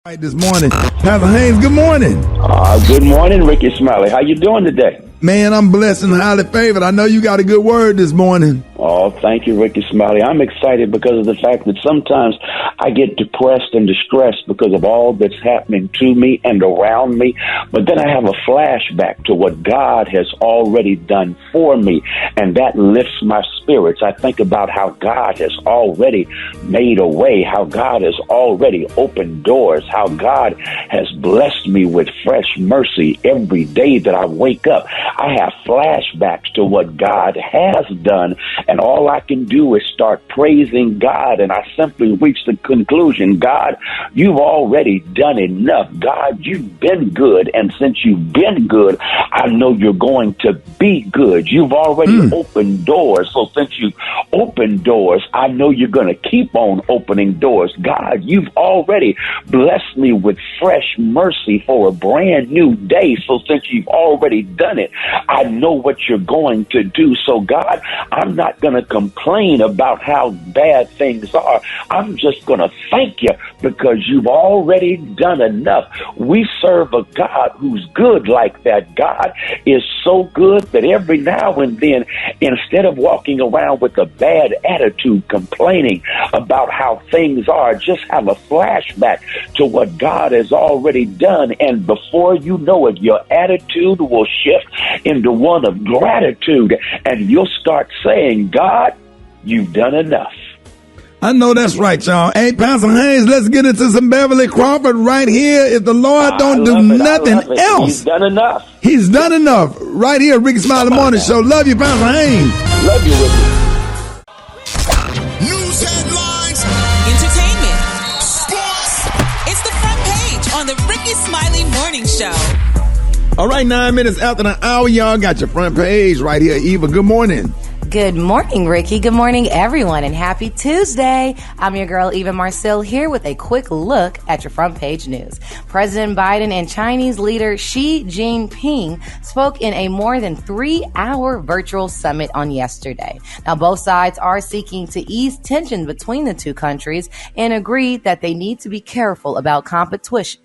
Right this morning. Pastor Haynes, good morning. Good morning, Rickey Smiley. How you doing today? Man, I'm blessed and highly favored. I know you got a good word this morning. Oh, thank you, Rickey Smiley. I'm excited because of the fact that sometimes I get depressed and distressed because of all that's happening to me and around me. But then I have a flashback to what God has already done for me, and that lifts my spirits. I think about how God has already made a way, how God has already opened doors, how God has blessed me with fresh mercy every day that I wake up. I have flashbacks to what God has done, and all I can do is start praising God, and I simply reach the conclusion, God, you've already done enough. God, you've been good, and since you've been good, I know you're going to be good. You've already opened doors, so since you've opened doors, I know you're going to keep on opening doors. God, you've already blessed me with fresh mercy for a brand new day, so since you've already done it, I know what you're going to do. So God, I'm not going to complain about how bad things are. I'm just going to thank you because you've already done enough. We serve a God who's good like that. God is so good that every now and then, instead of walking around with a bad attitude, complaining about how things are, just have a flashback to what God has already done. And before you know it, your attitude will shift into one of gratitude, and you'll start saying, God, you've done enough. I know that's right, y'all. Hey, Pastor Haynes, let's get into some Beverly Crawford right here. If the Lord don't do nothing else, He's done enough. He's done enough. Right here, Rickey Smiley Morning Show. Love you, Pastor Haynes. Love you, Rickey. News headlines, entertainment, sports. It's the front page on the Rickey Smiley Morning Show. All right, 9 minutes after the hour, y'all got your front page right here. Eva, good morning. Good morning, Rickey. Good morning, everyone, and happy Tuesday. I'm your girl, Eva Marcel, here with a quick look at your front page news. President Biden and Chinese leader Xi Jinping spoke in a more than 3-hour virtual summit on yesterday. Now, both sides are seeking to ease tension between the two countries and agreed that they need to be careful about competition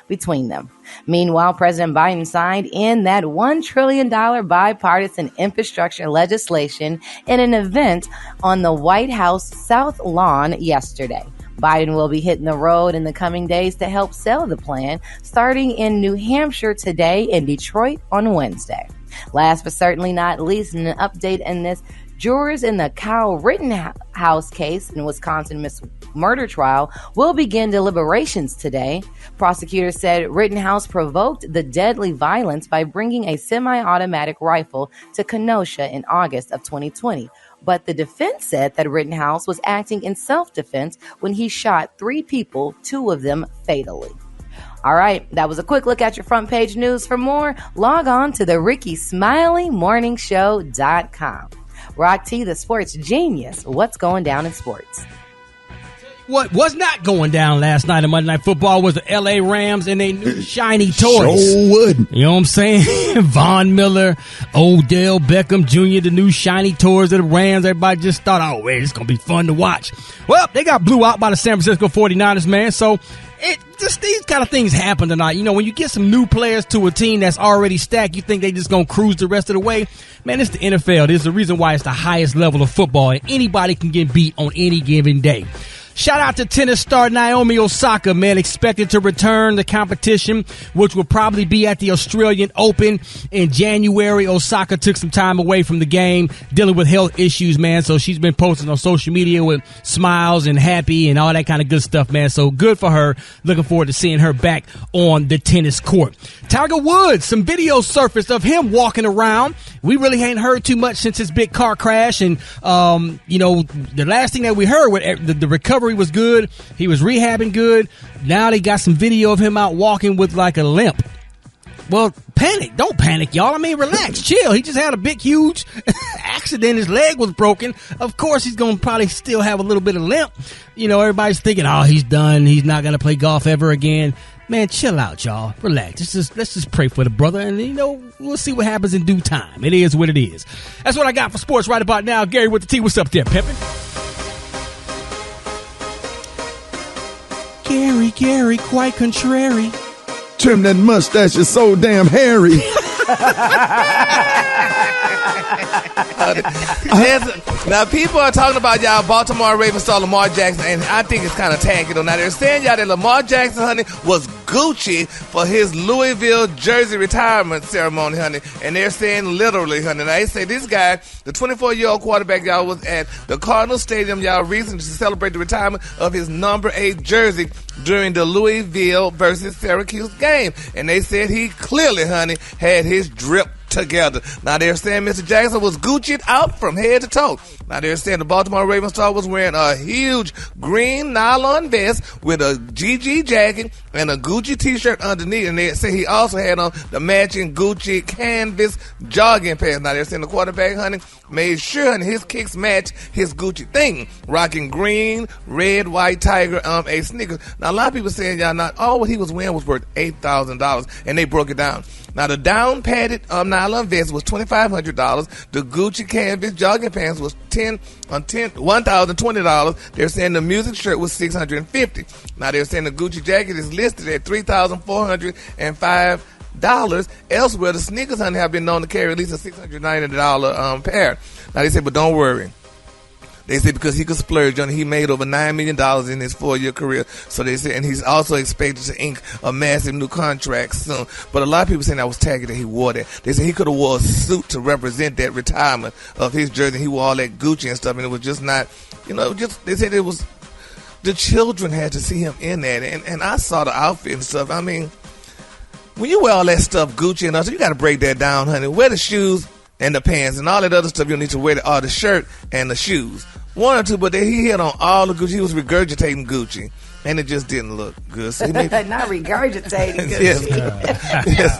between them. Meanwhile, President Biden signed in that $1 trillion bipartisan infrastructure legislation in an event on the White House South Lawn yesterday. Biden will be hitting the road in the coming days to help sell the plan, starting in New Hampshire today and Detroit on Wednesday. Last but certainly not least, an update in this. Jurors in the Kyle Rittenhouse case in Wisconsin murder trial will begin deliberations today. Prosecutors said Rittenhouse provoked the deadly violence by bringing a semi-automatic rifle to Kenosha in August of 2020. But the defense said that Rittenhouse was acting in self-defense when he shot 3 people, 2 of them fatally. All right, that was a quick look at your front page news. For more, log on to the RickeySmileyMorningShow.com. Rock T, the sports genius. What's going down in sports? What was not going down last night in Monday Night Football was the L.A. Rams and their new shiny toys. Sure would. You know what I'm saying? Von Miller, Odell Beckham Jr., the new shiny toys of the Rams. Everybody just thought, oh, man, it's going to be fun to watch. Well, they got blew out by the San Francisco 49ers, man. So these kind of things happen tonight. You know, when you get some new players to a team that's already stacked, you think they just going to cruise the rest of the way. Man, it's the NFL. There's the reason why it's the highest level of football, and anybody can get beat on any given day. Shout out to tennis star Naomi Osaka, man, expected to return the competition, which will probably be at the Australian Open in January. Osaka took some time away from the game, dealing with health issues, man. So she's been posting on social media with smiles and happy and all that kind of good stuff, man. So good for her. Looking forward to seeing her back on the tennis court. Tiger Woods, some video surfaced of him walking around. We really ain't heard too much since his big car crash. And, you know, the last thing that we heard, the recovery was good. He was rehabbing good. Now they got some video of him out walking with like a limp. Well, panic. Don't panic, y'all. I mean, relax, chill. He just had a big, huge accident. His leg was broken. Of course, he's going to probably still have a little bit of limp. You know, everybody's thinking, oh, he's done. He's not going to play golf ever again. Man, chill out, y'all. Relax. Let's just pray for the brother, and, you know, we'll see what happens in due time. It is what it is. That's what I got for sports right about now. Gary with the T. What's up there, Pimpin'? Gary. Gary, Gary, quite contrary. Trim that mustache, is so damn hairy. Now, people are talking about y'all Baltimore Ravens star Lamar Jackson, and I think it's kind of tacky, though. Now, they're saying y'all that Lamar Jackson, honey, was Gucci for his Louisville jersey retirement ceremony, honey, and they're saying literally, honey. Now, they say this guy, the 24-year-old quarterback, y'all, was at the Cardinal Stadium, y'all, recently to celebrate the retirement of his number 8 jersey during the Louisville versus Syracuse game, and they said he clearly, honey, had his drip together. Now they're saying Mr. Jackson was Gucci'd out from head to toe. Now they're saying the Baltimore Ravens star was wearing a huge green nylon vest with a GG jacket and a Gucci t-shirt underneath, and they say he also had on the matching Gucci canvas jogging pants. Now they're saying the quarterback, honey, made sure his kicks match his Gucci thing, rocking green, red, white tiger a sneakers. Now a lot of people saying y'all not all what he was wearing was worth $8,000, and they broke it down. Now the down padded nylon vest was $2,500. The Gucci canvas jogging pants was $1,020. They're saying the music shirt was $650. Now they're saying the Gucci jacket is listed at $3,405. Elsewhere, the sneakers, honey, have been known to carry at least a $690 pair. Now they say, but don't worry. They say because he could splurge on it, he made over $9 million in his 4-year career. So they say, and he's also expected to ink a massive new contract soon. But a lot of people saying that was tacky that he wore that. They said he could have wore a suit to represent that retirement of his jersey. He wore all that Gucci and stuff, and it was just not, they said it was, the children had to see him in that. And I saw the outfit and stuff. I mean, when you wear all that stuff, Gucci and stuff, you got to break that down, honey. Wear the shoes and the pants and all that other stuff you need to wear, the shirt and the shoes. One or two, but he hit on all the Gucci. He was regurgitating Gucci, and it just didn't look good. So he made, not regurgitating Gucci. yes,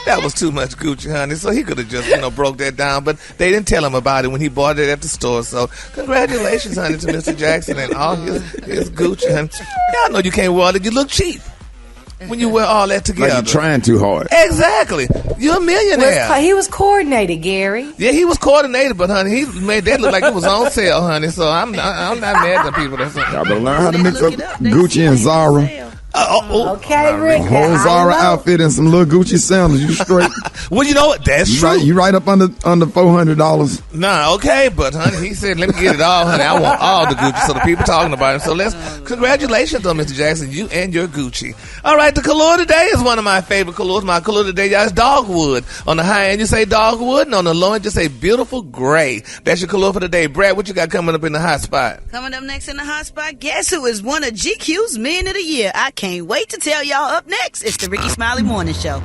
that was too much Gucci, honey. So he could have just, broke that down, but they didn't tell him about it when he bought it at the store. So congratulations, honey, to Mr. Jackson and all his Gucci, honey. Y'all know you can't wear all that. You look cheap when you wear all that together. Like you're trying too hard. Exactly. You're a millionaire. He was coordinated, Gary. Yeah, he was coordinated, but honey, he made that look like it was on sale, honey. So I'm not mad at people. Y'all better learn how to mix up Gucci and Zara. Okay, Rick. Whole Zara outfit and some little Gucci sandals. You straight. Well, you know what? That's true. You right up under $400. Nah, okay, but honey, he said, "Let me get it all, honey. I want all the Gucci." So the people talking about him. So congratulations on Mr. Jackson, you and your Gucci. All right, the color today is one of my favorite colors. My color today, y'all, is dogwood. On the high end, you say dogwood, and on the low end, you say beautiful gray. That's your color for today. Brad, what you got coming up in the hot spot? Coming up next in the hot spot, guess who is one of GQ's Men of the Year? I can't wait to tell y'all. Up next, it's the Rickey Smiley Morning Show.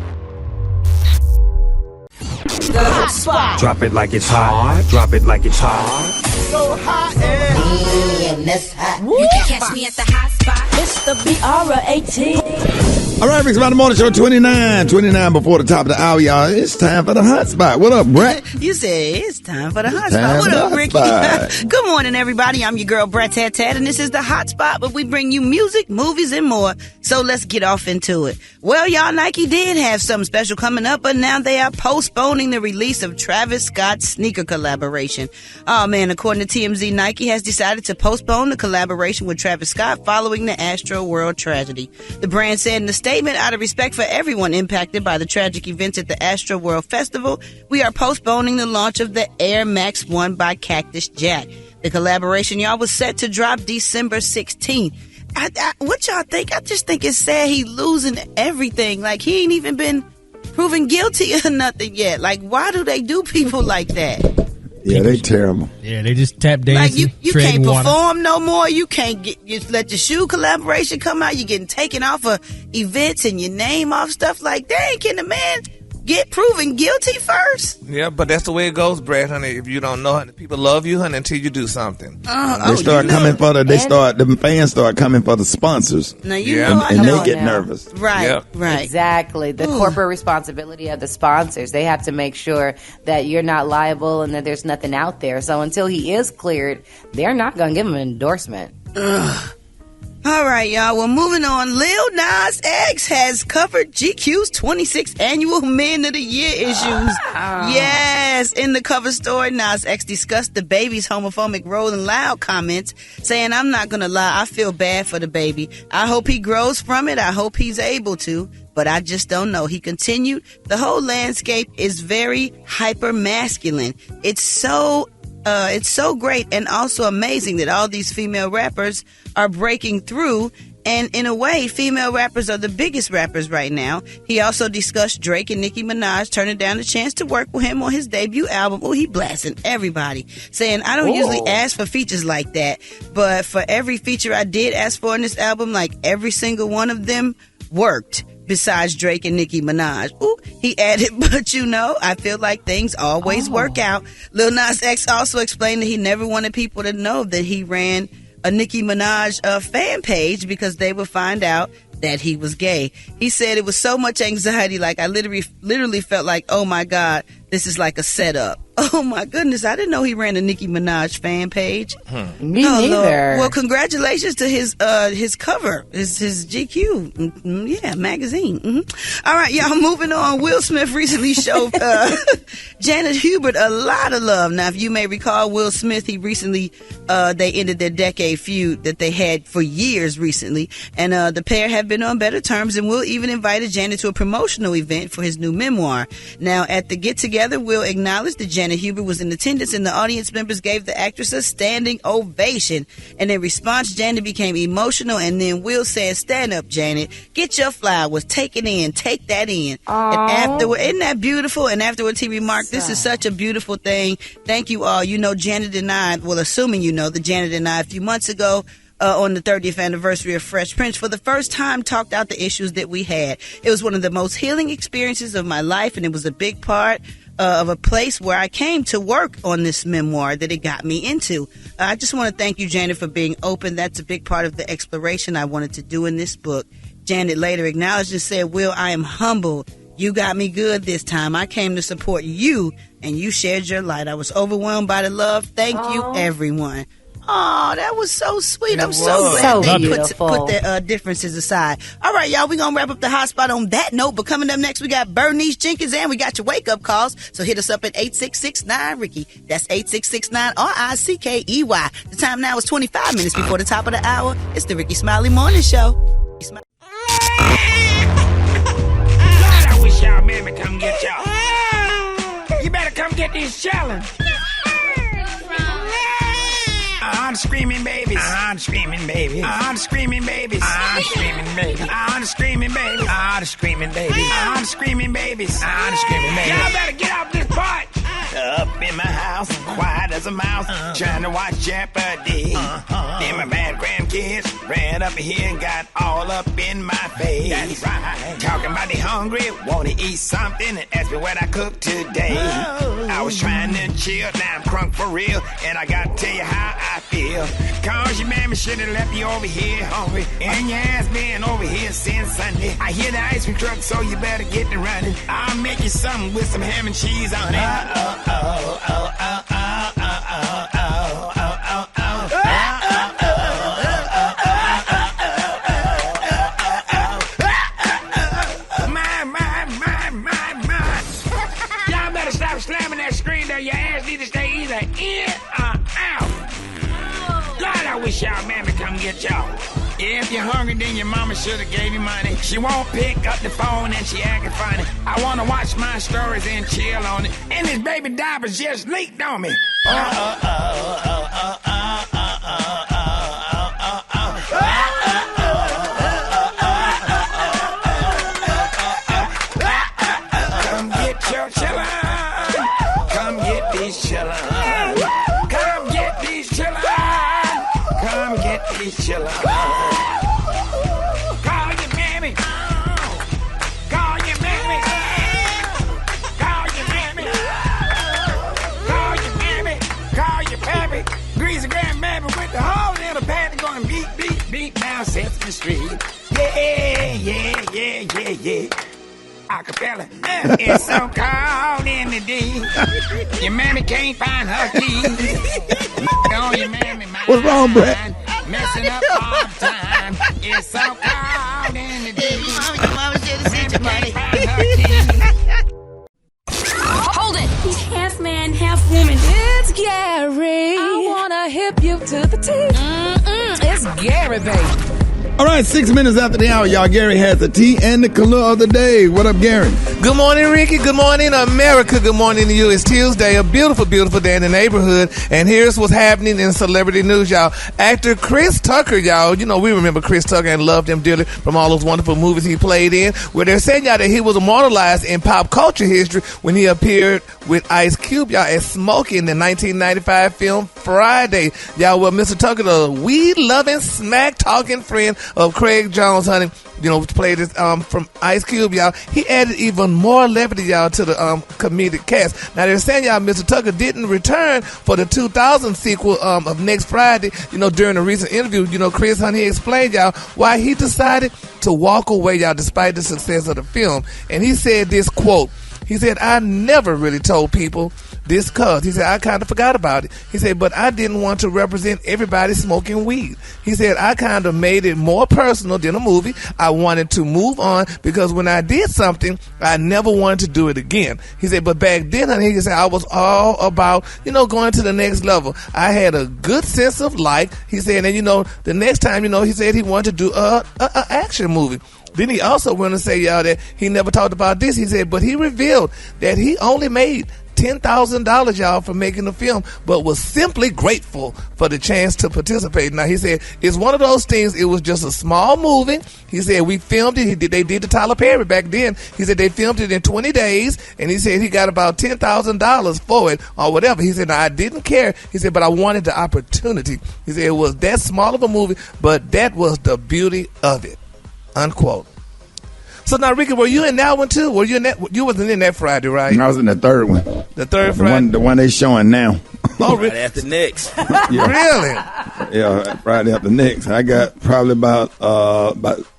The hot spot. Drop it like it's hot. Drop it like it's hot. So hot and that's hot. You can catch me at the hot spot. It's the BR18. All right, Rick's About the Morning Show 29 before the top of the hour, y'all. It's time for the hot spot. What up, Brett? You said it's time for the hot spot. What up, Ricky? Good morning, everybody. I'm your girl, Brett Tat, and this is the hot spot, but we bring you music, movies, and more. So let's get off into it. Well, y'all, Nike did have something special coming up, but now they are postponing the release of Travis Scott's sneaker collaboration. Oh, man, according to TMZ, Nike has decided to postpone the collaboration with Travis Scott following the Astro World tragedy. The brand said in the statement, out of respect for everyone impacted by the tragic events at the Astro World Festival, we are postponing the launch of the Air Max 1 by Cactus Jack. The collaboration, y'all, was set to drop December 16th. What y'all think? I just think it's sad he losing everything. Like, he ain't even been proven guilty or nothing yet. Like, why do they do people like that? Yeah, they terrible. Yeah, they just tap dancing. Like, you can't perform no more. You can't let your shoe collaboration come out. You're getting taken off of events and your name off stuff like that. Can the man get proven guilty first? Yeah, but that's the way it goes, Brad, honey. If you don't know, honey, people love you, honey, until you do something. The fans start coming for the sponsors. Now, and they get nervous. Right. Exactly. The corporate responsibility of the sponsors. They have to make sure that you're not liable and that there's nothing out there. So until he is cleared, they're not going to give him an endorsement. All right, y'all. Well, moving on. Lil Nas X has covered GQ's 26th annual Men of the Year issues. Yes. In the cover story, Nas X discussed the baby's homophobic Rolling Loud comments, saying, "I'm not going to lie. I feel bad for the baby. I hope he grows from it. I hope he's able to. But I just don't know." He continued, "The whole landscape is very hyper masculine. It's so great and also amazing that all these female rappers are breaking through. And in a way, female rappers are the biggest rappers right now." He also discussed Drake and Nicki Minaj turning down the chance to work with him on his debut album. Oh, he blasting everybody, saying, "I don't usually ask for features like that, but for every feature I did ask for in this album, like every single one of them worked. Besides Drake and Nicki Minaj." Ooh, he added, "But you know, I feel like things always work out." Lil Nas X also explained that he never wanted people to know that he ran a Nicki Minaj fan page because they would find out that he was gay. He said, "It was so much anxiety, like I literally felt like, oh my God, this is like a setup." Oh my goodness, I didn't know he ran a Nicki Minaj fan page. Me neither. Lord. Well, congratulations to his cover, his GQ, magazine. All right, y'all, moving on. Will Smith recently showed Janet Hubert a lot of love. Now, if you may recall, Will Smith, he recently they ended their decade feud that they had for years recently, and the pair have been on better terms, and Will even invited Janet to a promotional event for his new memoir. Now, at the get-together, Will acknowledged that Janet Hubert was in attendance, and the audience members gave the actress a standing ovation. And in response, Janet became emotional, and then Will said, "Stand up, Janet. Get your flowers. Take it in. Take that in." And afterward, isn't that beautiful? And afterwards, he remarked, "This is such a beautiful thing. Thank you all. You know, Janet and I, well, assuming you know, that Janet and I, a few months ago, on the 30th anniversary of Fresh Prince, for the first time talked out the issues that we had. It was one of the most healing experiences of my life, and it was a big part of a place where I came to work on this memoir that it got me into. I just want to thank you, Janet, for being open. That's a big part of the exploration I wanted to do in this book." Janet later acknowledged and said, "Will, I am humbled. You got me good this time. I came to support you, and you shared your light. I was overwhelmed by the love. Thank you, everyone." Oh, that was so sweet. I'm so glad they put their differences aside. All right, y'all, we're going to wrap up the hot spot on that note. But coming up next, we got Bernice Jenkins, and we got your wake-up calls. So hit us up at 866-9-RICKY. That's 866-9-RICKEY. The time now is 25 minutes before the top of the hour. It's the Rickey Smiley Morning Show. God, I wish y'all made me come get y'all. You better come get this challenge. I'm screaming babies. I'm screaming babies. I'm screaming babies. I'm screaming babies. I'm screaming babies. I'm screaming babies. I'm screaming babies. I'm screaming babies. Y'all better get off this part. Up in my house, quiet as a mouse, trying to watch Jeopardy. Then my bad grandkids ran up here and got all up in my face. That's right. Talking about they hungry, want to eat something, and ask me what I cooked today. I was trying to chill, now I'm crunk for real, and I gotta tell you how I feel. Cause your mammy should have left you over here hungry, and your ass been over here since Sunday. I hear the ice cream truck, so you better get to running. I'll make you something with some ham and cheese on it. Y'all better stop slamming that screen there. Your ass need to stay either in or out. God, I wish y'all mammy come get y'all. If you're hungry, then your mama should have gave you money. She won't pick up the phone and she acting funny. I want to watch my stories and chill on it. And this baby diapers just leaked on me. Come get your chillin'. Come get these chillin'. Come get these chillin'. Come get these chillin'. Sesame Street. Yeah. Acapella. It's so cold in the D. Your mammy can't find her key. Oh, your mammy, What's wrong, Brett? Messing up all the time. It's so cold in the deep. Mama should have sent you money. Hold it. He's half man, half woman. It's Gary. I wanna hip you to the teeth. It's Gary, baby. All right, 6 minutes after the hour, y'all. Gary has the tea and the color of the day. What up, Gary? Good morning, Ricky. Good morning, America. Good morning to you. It's Tuesday, a beautiful, beautiful day in the neighborhood. And here's what's happening in celebrity news, y'all. Actor Chris Tucker, y'all. You know, we remember Chris Tucker and loved him dearly from all those wonderful movies he played in. Where they're saying, y'all, that he was immortalized in pop culture history when he appeared with Ice Cube, y'all, as Smokey in the 1995 film Friday. Y'all, well, Mr. Tucker, the weed-loving, smack-talking friend of Craig Jones, honey, you know, played this from Ice Cube, y'all. He added even more levity, y'all, to the comedic cast. Now, they're saying, y'all, Mr. Tucker didn't return for the 2000 sequel of Next Friday. You know, during a recent interview, you know, Chris, honey, explained, y'all, why he decided to walk away, y'all, despite the success of the film. And he said this, quote, he said, I never really told people this cause. He said, I kind of forgot about it. He said, but I didn't want to represent everybody smoking weed. He said, I kind of made it more personal than a movie. I wanted to move on because when I did something, I never wanted to do it again. He said, but back then, honey, he said, I was all about, you know, going to the next level. I had a good sense of life. He said, and you know, the next time, you know, he said he wanted to do a action movie. Then he also went to say, y'all, that he never talked about this. He said, but he revealed that he only made $10,000, y'all, for making the film, but was simply grateful for the chance to participate. Now, he said, it's one of those things, it was just a small movie. He said, we filmed it. They did the Tyler Perry back then. He said, they filmed it in 20 days, and he said he got about $10,000 for it or whatever. He said, now, I didn't care. He said, but I wanted the opportunity. He said, it was that small of a movie, but that was the beauty of it, unquote. So now, Ricky, were you in that one too? Were you in that? You wasn't in that Friday, right? I was in the third one. The third Friday? The one they showing now. Oh, Right after next. Really? Yeah, Friday after next. I got probably about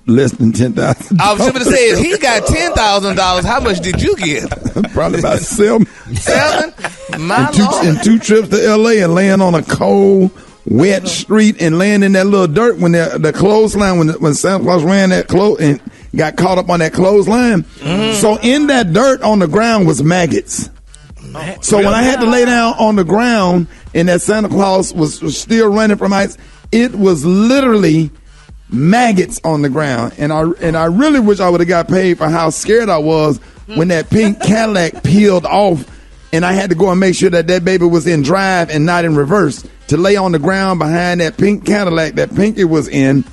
less than $10,000. I was going to say, if he got $10,000, how much did you get? Probably about $7. $7? My Lord. And 2 trips to L.A. and laying on a cold, wet street and laying in that little dirt when the clothesline, when Santa Claus ran that clothes and got caught up on that clothesline. Mm-hmm. So in that dirt on the ground was maggots. So when I had to lay down on the ground and that Santa Claus was still running from ice, it was literally maggots on the ground. And I really wish I would have got paid for how scared I was when that pink Cadillac peeled off and I had to go and make sure that baby was in drive and not in reverse, to lay on the ground behind that pink Cadillac that Pinky was in,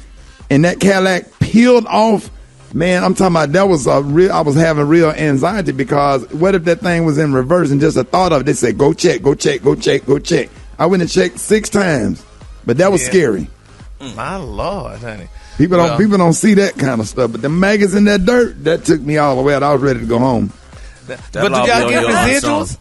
and that Cadillac peeled off. Man, I'm talking about, that was I was having real anxiety, because what if that thing was in reverse, and just a thought of it, they said, go check, go check, go check, go check. I went and checked 6 times, but that was scary. My Lord, honey. People don't see that kind of stuff, but the maggots in that dirt, that took me all the way out. I was ready to go home. But did y'all get residuals?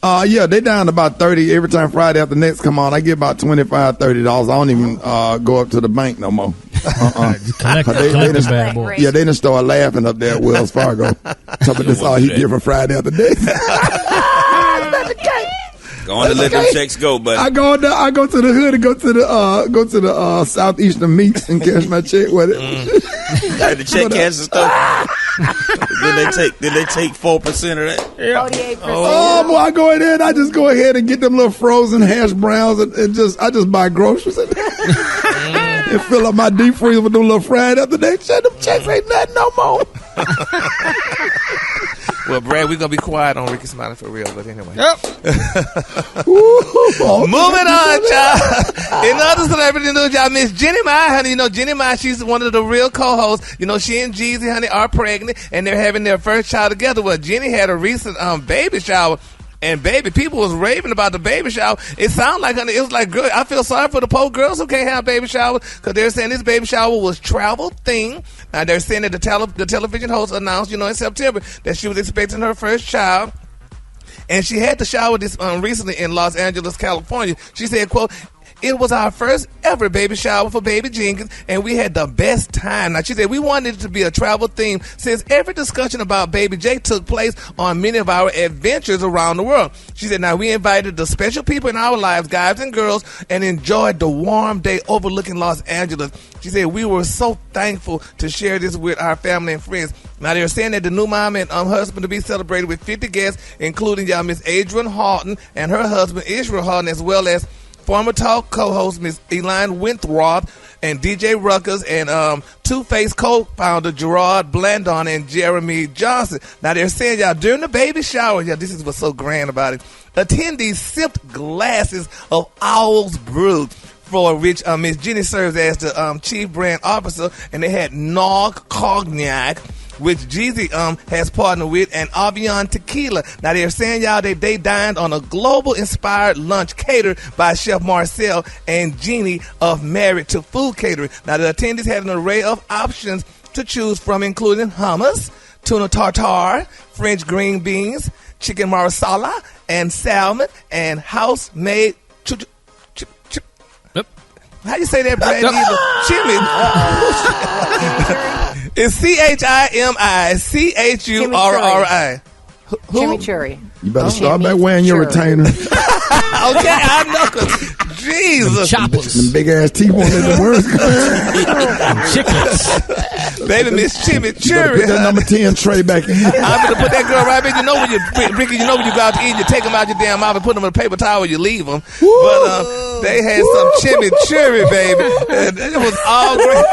Yeah, they down about 30 every time Friday after next come on. I get about $25, $30. I don't even go up to the bank no more. Collect the bad boy. Yeah, they done start laughing up there at Wells Fargo. Talking this all he did for Friday after next. Go on and let them checks go, buddy. I go to the hood and go to the Southeastern Meats and cash my check with it. The check cash and stuff. Did they take 4% of that? 48%. Oh boy, I go in there and I just go ahead and get them little frozen hash browns and I just buy groceries and fill up my deep freezer with them little fried after they shut them checks ain't nothing no more. Well, Brad, we're going to be quiet on Rickey Smiley for real, but anyway. Yep. Moving on, y'all. In other celebrity news, y'all, Miss Jeannie Mai, honey. You know, Jeannie Mai, she's one of the real co-hosts. You know, she and Jeezy, honey, are pregnant, and they're having their first child together. Well, Jeannie had a recent baby shower. And baby, people was raving about the baby shower. It sounded like, honey, it was like, good. I feel sorry for the poor girls who can't have baby showers, because they're saying this baby shower was travel themed. Now they're saying that the television host announced, you know, in September that she was expecting her first child. And she had the shower this recently in Los Angeles, California. She said, quote, It was our first ever baby shower for baby Jenkins, and we had the best time. Now, she said we wanted it to be a travel theme since every discussion about baby J took place on many of our adventures around the world. She said, now we invited the special people in our lives, guys and girls, and enjoyed the warm day overlooking Los Angeles. She said, we were so thankful to share this with our family and friends. Now, they're saying that the new mom and husband to be celebrated with 50 guests, including y'all Miss Adrian Houghton and her husband Israel Houghton, as well as former talk co-host Miss Eline Winthrop and DJ Ruckers and Two-Face co-founder Gerard Blandon and Jeremy Johnson. Now, they're saying, y'all, during the baby shower, this is what's so grand about it, attendees sipped glasses of Owl's Brew, for which Miss Jenny serves as the chief brand officer, and they had Nog Cognac, which Jeezy has partnered with, and Avion Tequila. Now, they're saying, y'all, that they dined on a global-inspired lunch catered by Chef Marcel and Jeannie of Married to Food Catering. Now, the attendees had an array of options to choose from, including hummus, tuna tartare, French green beans, chicken marsala, and salmon, and house-made how you say that, Brad? Chimney. It's Chimmy. Chimichurri. You better start back wearing your retainer. Okay, I know. Jesus. Them big ass teeth won't let the words come. Chicklets. Baby Miss Chimichurri. Put that number 10 tray back in. I'm going to put that girl right back. You know when Ricky, you know when you go out to eat, you take them out your damn mouth and put them in a paper towel and you leave them. Woo. But they had some chimichurri, baby. And it was all great.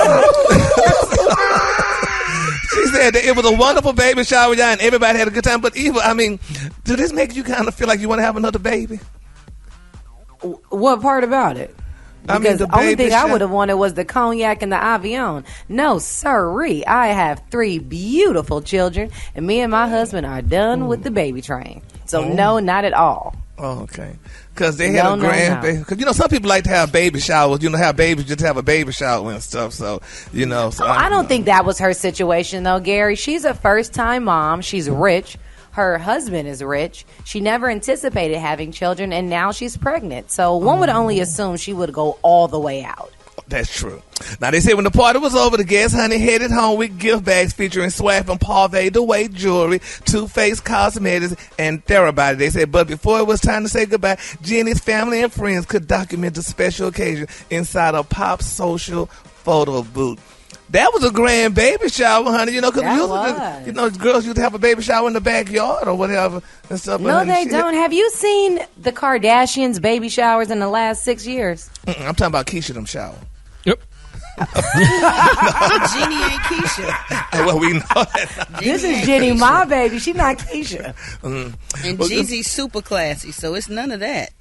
She said that it was a wonderful baby shower, y'all, and everybody had a good time. But Eva, I mean, did this make you kind of feel like you want to have another baby? What part about it? Because the only thing I would have wanted was the cognac and the Avion. No, sirree. I have 3 beautiful children, and me and my husband are done with the baby train. So no, not at all. Oh, okay. Because they had a grand baby. Because, you know, some people like to have baby showers. You know, have babies just have a baby shower and stuff. So, you know. So I don't think that was her situation, though, Gary. She's a first-time mom. She's rich. Her husband is rich. She never anticipated having children, and now she's pregnant. So one would only assume she would go all the way out. That's true. Now, they said when the party was over, the guests, honey, headed home with gift bags featuring swag from Pavé de Way jewelry, Two-Face cosmetics, and Therabody. They said, but before it was time to say goodbye, Jenny's family and friends could document the special occasion inside a pop social photo booth. That was a grand baby shower, honey. You know, because you know, girls used to have a baby shower in the backyard or whatever and stuff. No, they don't. Have you seen the Kardashians' baby showers in the last 6 years? I'm talking about Keisha them shower. Yep. Jeannie ain't Keisha. Well, we know that. This is Jeannie Mai, baby. She's not Keisha. And Jeezy's super classy, so it's none of that.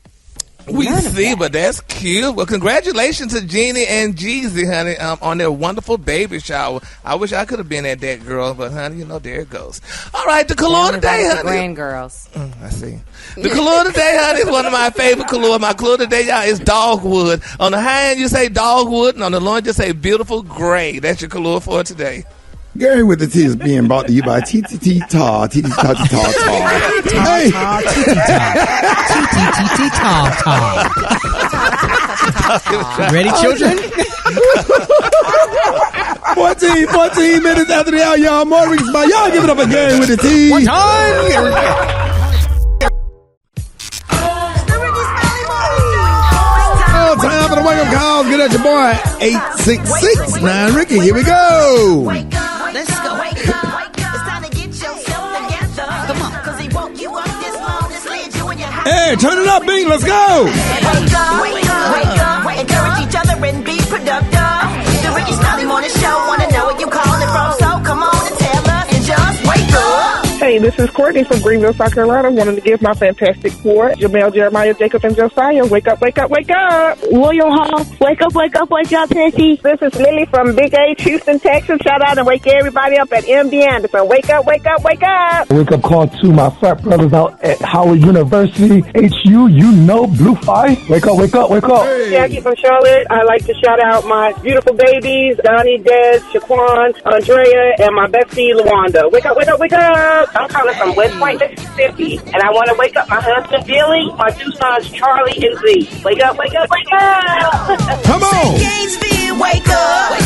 We see, but that's cute. Well, congratulations to Jeannie and Jeezy, honey, on their wonderful baby shower. I wish I could have been at that, girl, but, honey, you know, there it goes. All right, the color today, honey. Grand girls. I see. The color today, honey, is one of my favorite colors. My color today, y'all, is dogwood. On the high end, you say dogwood, and on the low end, you say beautiful gray. That's your color for today. Gary with the T is being brought to you by TTT Tar. TTT Tar Tar Tar. Hey! TTT Tar Tar. Ready, children? 14 minutes after the hour, y'all. More Rickey Smiley. Y'all give it up for Gary with the T. One time. Time for the wake up calls. Get at your boy 866-9 Ricky. Here we go. Let's go. It's time to get yourself together. Come on, cause he woke you up this morning, slid you in your house. Hey, turn it up, Bing. Let's go. Wake up. Encourage each other and be productive. The Rickey Smiley Morning Show. Wanna know where you calling from? So come on and tell us and just wake up. Hey, this is Courtney from Greenville, South Carolina. Wanted to give my fantastic four, Jamel, Jeremiah, Jacob, and Josiah. Wake up, wake up, wake up. William Hall, wake up, wake up, wake up, Tessie. This is Lily from Big H, Houston, Texas. Shout out and wake everybody up at MD Anderson. Wake up, wake up, wake up. Wake up call to my frat brothers out at Howard University. HU, you know, Blue Five. Wake up, wake up, wake up. Hey. Jackie from Charlotte. I'd like to shout out my beautiful babies, Donnie, Des, Shaquan, Andrea, and my bestie, LaWanda. Wake up, wake up, wake up. I'm calling from West Point, Mississippi, and I want to wake up my husband, Billy, my 2 sons, Charlie and Z. Wake up, wake up, wake up! Come on! Gainesville, wake up.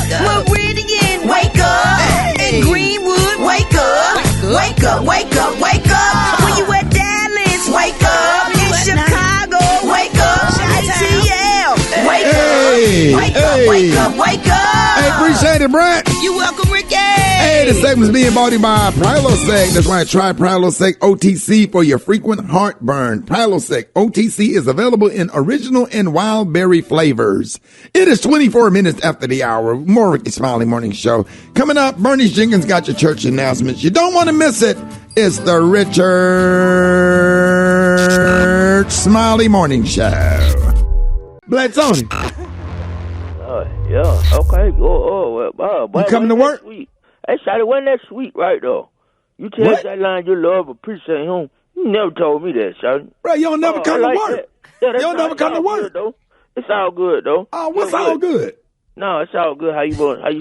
Meridian, wake up. And Greenwood, wake up. Wake up, wake up, wake up. When you at Dallas, wake up. In Chicago, wake up. ATL, wake up. Wake up, wake up, wake up. Hey, appreciate it, Brent. You welcome, Ricky. Hey, the segment's being brought to you by Prilosec. That's right, try Prilosec OTC for your frequent heartburn. Prilosec OTC is available in original and wild berry flavors. It is 24 minutes after the hour. More Rickey Smiley Morning Show. Coming up, Bernice Jenkins got your church announcements. You don't want to miss it. It's the Richard Smiley Morning Show. Black Tony. Yeah, okay. You coming to work? Sweet. Hey, Shotty, wasn't that sweet right though? You tell that line you love, appreciate him. You never told me that, Shotty. Bro, you don't never come to work. Yeah, you don't never come to work. Though. It's all good, though. Oh, what's all good? No, it's all good. How you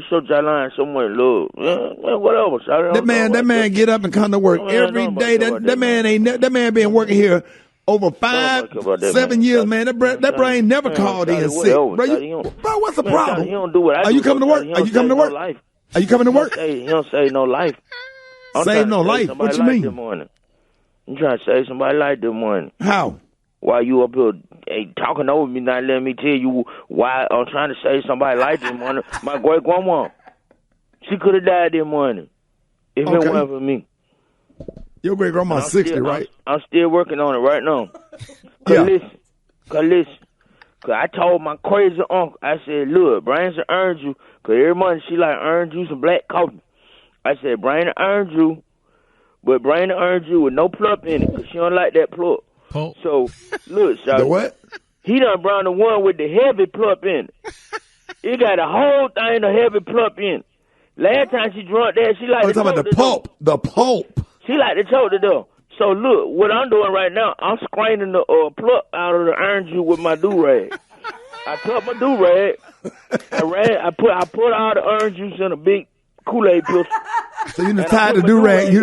show Line so much love? Yeah, whatever, Shotty. That man get up and come to work every day. That man been working here over 5-7 years, man. That brain never called in sick. Bro, what's the problem? He don't do what I do. Are you coming to work? Are you coming to work? Are you coming to work? He don't save no life. Save no life? What you mean? I'm trying to save somebody's life this morning. How? While you up here talking over me, not letting me tell you why I'm trying to save somebody's life this morning. My great grandma, she could have died this morning if it wasn't for me. Your great grandma's 60, right? I'm still working on it right now. Listen. Cause I told my crazy uncle, I said, look, Brian should earn you. Cause every month she like earned you some black coffee. I said, Brian earned you, but Brian earned you with no plug in it. Cause she don't like that plug. Oh. So, look, Shawty. The what? He done brought the one with the heavy plug in it. It got a whole thing of heavy plug in it. Last time she drunk that, she like to talking about the pulp. The pulp. She like to choke the door. So look, what I'm doing right now, I'm scraping the plug out of the orange juice with my do-rag. I took my do-rag, I put all the orange juice in a big Kool-Aid pistol. So you done tied the do-rag,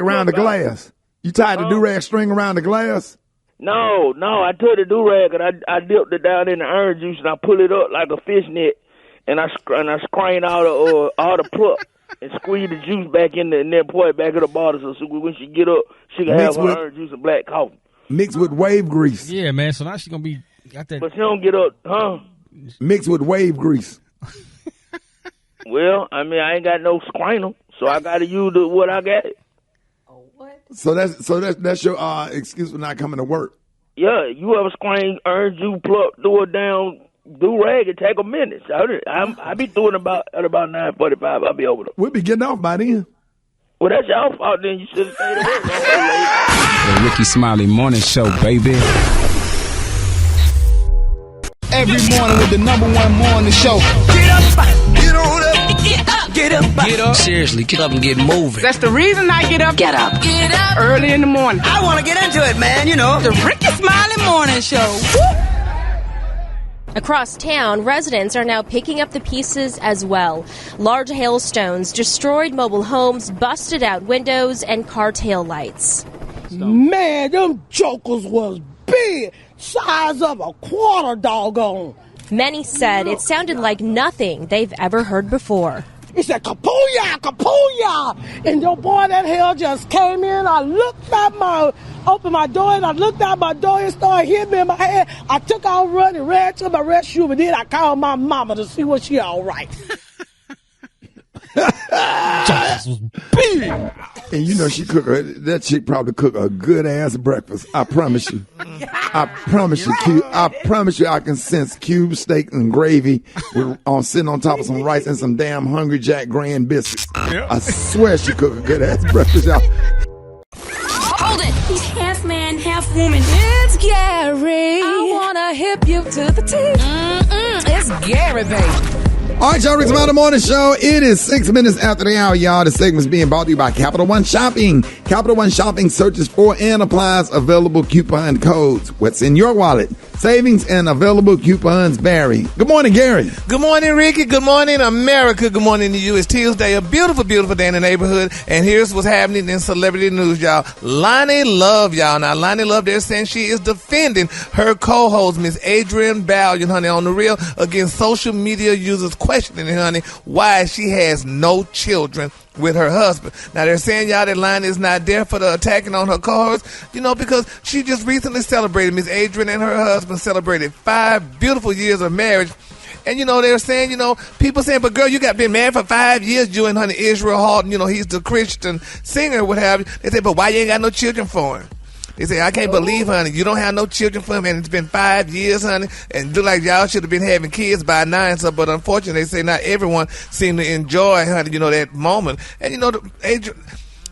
around the glass. You tied the do-rag string around the glass? No, I took the do-rag and I dipped it down in the orange juice and I pull it up like a fishnet and I scrain all the plug. And squeeze the juice back in there and then pour it back in the bottle so when she get up, she can have her orange juice and black coffee. Mixed with wave grease. Yeah, man. So now she's going to be... got that. But she don't get up, huh? Mixed with wave grease. Well, I mean, I ain't got no scrainer, so I got to use what I got. So that's your excuse for not coming to work. Yeah, you ever scrain orange juice, plug, throw it down... do-rag, it take a minute. I be doing at about 9:45. I'll be over there. We'll be getting off by then. Well, that's your fault then. You should have stayed away. The Rickey Smiley Morning Show, baby. Every morning with the #1 morning show. Get up, get on up, get up. Get up. Seriously, get up and get moving. That's the reason I get up. Get up. Get up. Early in the morning. I want to get into it, man, you know. The Rickey Smiley Morning Show. Woo! Across town, residents are now picking up the pieces as well. Large hailstones destroyed mobile homes, busted out windows, and car tail lights. Man, them jokers was big, size of a quarter doggone. Many said it sounded like nothing they've ever heard before. He said, kapooyah, kapooyah. And your boy, that hell just came in. I opened my door and I looked out my door and started hitting me in my head. I took out running, ran to my restroom, and then I called my mama to see was she all right. Was big. And you know that chick probably cook a good ass breakfast. I promise you. I promise you I can sense cube steak and gravy sitting on top of some rice and some damn Hungry Jack Grand biscuits. Yeah. I swear she cook a good ass breakfast, y'all. Hold it. He's half man, half woman. It's Gary. I wanna hip you to the teeth. It's Gary, baby. All right, y'all, Rickey Smiley Morning Show. It is 6 minutes after the hour, y'all. The segment's being brought to you by Capital One Shopping. Capital One Shopping searches for and applies available coupon codes. What's in your wallet? savings and available coupons vary. Good morning, Gary. Good morning, Ricky. Good morning, America. Good morning to you. It's Tuesday, a beautiful, beautiful day in the neighborhood. And here's what's happening in celebrity news, y'all. Lonnie Love, y'all. Now, Lonnie Love, they're saying she is defending her co-host, Miss Adrienne Valiant, honey, on the real against social media users questioning, honey, why she has no children with her husband. Now, they're saying, y'all, that Lonnie is not there for the attacking on her co-host, because she just recently celebrated, Miss Adrienne and her husband celebrated 5 beautiful years of marriage. And, they're saying, people saying, but girl, you been married for 5 years, you and honey Israel Houghton, he's the Christian singer, what have you. They say, but why you ain't got no children for him? They say, I can't believe, honey, you don't have no children for him, and it's been 5 years, honey, and look like y'all should have been having kids by now, and so, but unfortunately, they say not everyone seemed to enjoy, honey, that moment. And,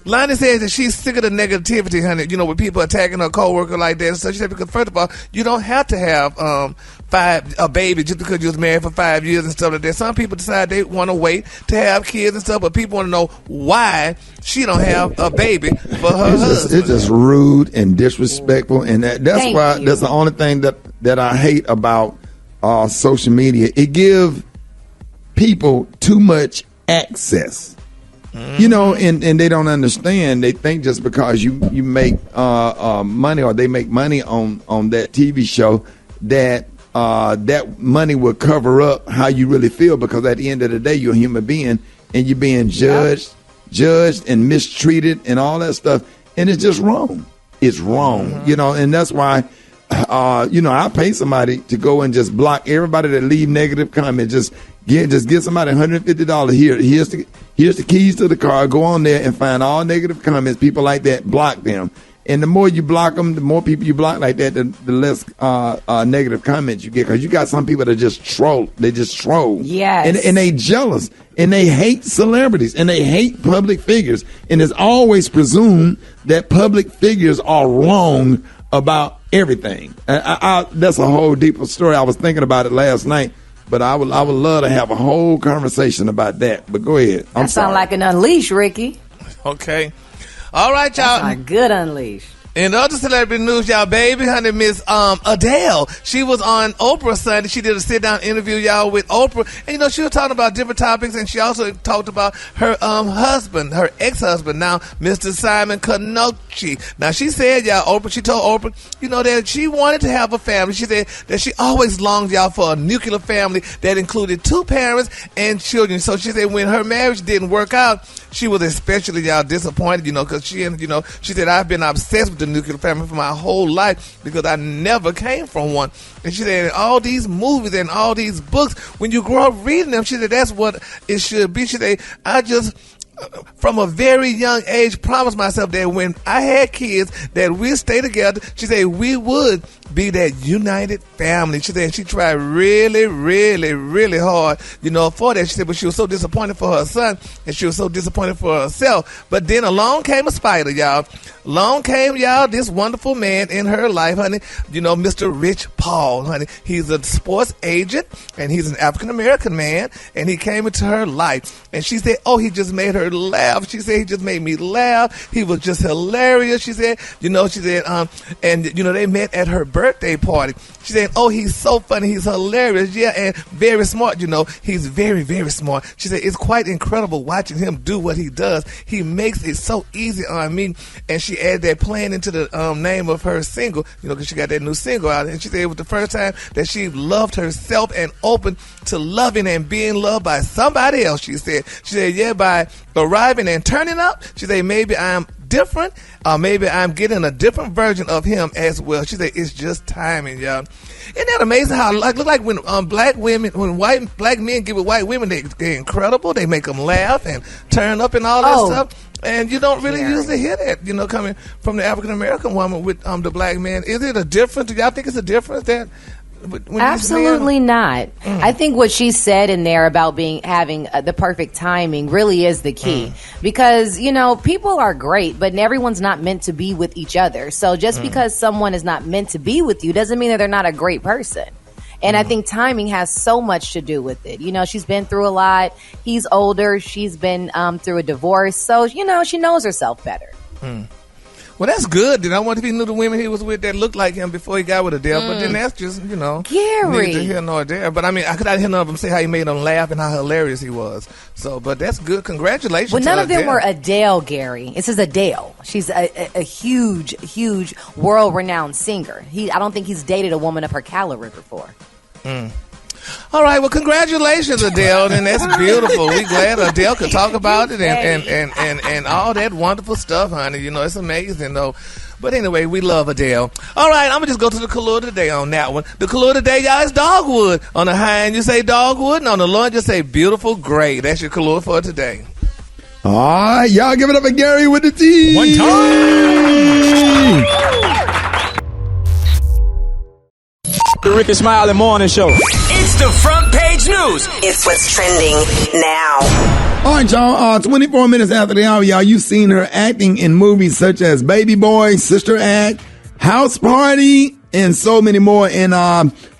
Lonnie says that she's sick of the negativity, honey, with people attacking her coworker like that. So she said, because first of all, you don't have to have a baby just because you was married for 5 years and stuff like that. Some people decide they want to wait to have kids and stuff, but people want to know why she don't have a baby for her husband. It's just rude and disrespectful, and that's the only thing that I hate about social media. It gives people too much access. And they don't understand. They think just because you make money or they make money on that TV show that that money will cover up how you really feel, because at the end of the day, you're a human being and you're being judged and mistreated and all that stuff. And it's just wrong. It's wrong, and that's why, I pay somebody to go and just block everybody that leave negative comments. Just get somebody $150. Here's the keys to the car. Go on there and find all negative comments. People like that, block them. And the more you block them, the more people you block like that, the less negative comments you get. Because you got some people that just troll. They just troll. Yes. And they jealous. And they hate celebrities. And they hate public figures. And it's always presumed that public figures are wrong about everything. That's a whole deeper story. I was thinking about it last night. But I would love to have a whole conversation about that. But go ahead. That sounds like an unleash, Ricky. Okay. All right, y'all. That's a good unleash. In other celebrity news, y'all, baby, honey, Miss Adele. She was on Oprah Sunday. She did a sit-down interview, y'all, with Oprah. And, she was talking about different topics, and she also talked about her husband, her ex-husband, now Mr. Simon Kanochi. Now, she said, y'all, she told Oprah, that she wanted to have a family. She said that she always longed, y'all, for a nuclear family that included 2 parents and children. So she said when her marriage didn't work out, she was especially, y'all, disappointed, because she said, I've been obsessed with the nuclear family for my whole life because I never came from one. And she said, all these movies and all these books, when you grow up reading them, she said, that's what it should be. She said, I just, from a very young age, promised myself that when I had kids, that we'd stay together. She said, we would be that united family. She said she tried really, really, really hard, for that. She said, but she was so disappointed for her son, and she was so disappointed for herself. But then along came a spider, y'all. Along came, y'all, this wonderful man in her life, honey. Mr. Rich Paul, honey. He's a sports agent, and he's an African-American man, and he came into her life. And she said, he just made her laugh. She said, he just made me laugh. He was just hilarious. She said, they met at her birthday party. She said, he's so funny. He's hilarious. Yeah, and very smart. He's very, very smart. She said, it's quite incredible watching him do what he does. He makes it so easy on me. And she added that playing into the name of her single, because she got that new single out. And she said it was the first time that she loved herself and open to loving and being loved by somebody else, she said. She said, yeah, by arriving and turning up, she said, maybe I'm different, maybe I'm getting a different version of him as well. She said, it's just timing, y'all. Isn't that amazing how look like when black men get with white women, they're incredible. They make them laugh and turn up and all that stuff. And you don't really usually hear that, coming from the African American woman with the black man. Is it a difference? Do y'all think it's a difference that? Absolutely not. I think what she said in there about having the perfect timing really is the key, because people are great, but everyone's not meant to be with each other. So just because someone is not meant to be with you doesn't mean that they're not a great person. And I think timing has so much to do with it. She's been through a lot. He's older. She's been through a divorce. So, she knows herself better. Well, that's good. Then I wonder if he knew the women he was with that looked like him before he got with Adele. But then that's just, Gary. neither here nor there. But I mean, I could not hear none of them say how he made them laugh and how hilarious he was. So, but that's good. Congratulations. Well, none of them Adele. were Adele, Gary. This is Adele. She's a huge, world-renowned singer. I don't think he's dated a woman of her caliber before. All right, well, congratulations, Adele, and that's beautiful. We glad Adele could talk about it and all that wonderful stuff, honey. It's amazing, though. But anyway, we love Adele. All right, I'm going to just go to the color today on that one. The color today, y'all, is dogwood. On the high end, you say dogwood, and on the low end, you say beautiful gray. That's your color for today. All right, y'all give it up for Gary with the T. One time. The Rickey Smiley Morning Show. It's the front page news. It's what's trending now. All right, y'all. 24 minutes after the hour, y'all, you've seen her acting in movies such as Baby Boy, Sister Act, House Party, and so many more. And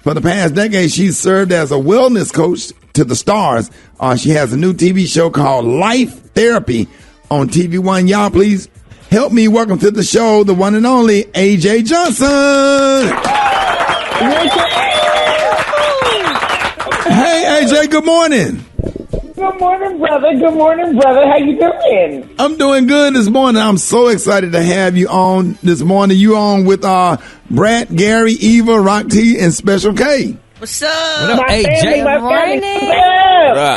for the past decade, she's served as a wellness coach to the stars. She has a new TV show called Life Therapy on TV One. Y'all, please help me welcome to the show the one and only AJ Johnson. Hey, AJ, good morning. Good morning, brother. Good morning, brother. How you doing? I'm doing good this morning. I'm so excited to have you on this morning. You on with Brad, Gary, Eva, Rock T, and Special K. What's up? What up, My AJ? family, my family.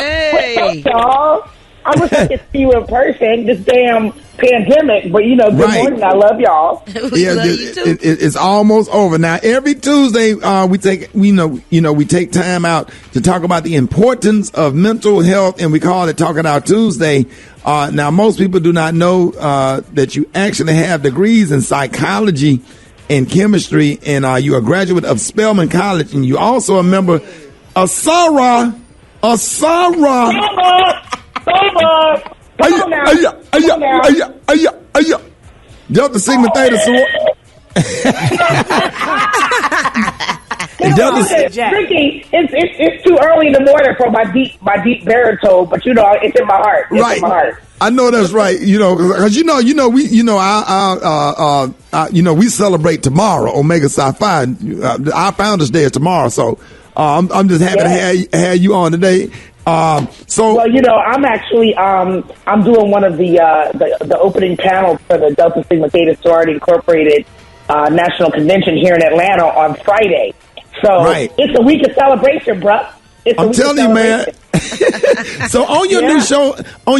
Hey. What's up, y'all? I wish I could see you in person. This damn pandemic, but good morning. I love y'all. We love you too. It's almost over now. Every Tuesday, we take time out to talk about the importance of mental health, and we call it Talking Out Tuesday. Now, most people do not know that you actually have degrees in psychology and chemistry, and you're a graduate of Spelman College, and you also a member of SARA. Delta Sigma Theta Sorority. Ricky, it's too early in the morning for my deep baritone, but it's in my heart. It's in my heart. I know that's right. Because we celebrate tomorrow, Omega Psi Phi. Our Founders Day is tomorrow, so I'm just happy to have you on today. I'm actually I'm doing one of the opening panels for the Delta Sigma Theta Sorority Incorporated National Convention here in Atlanta on Friday. So it's a week of celebration, bruh. I'm telling you, man. So on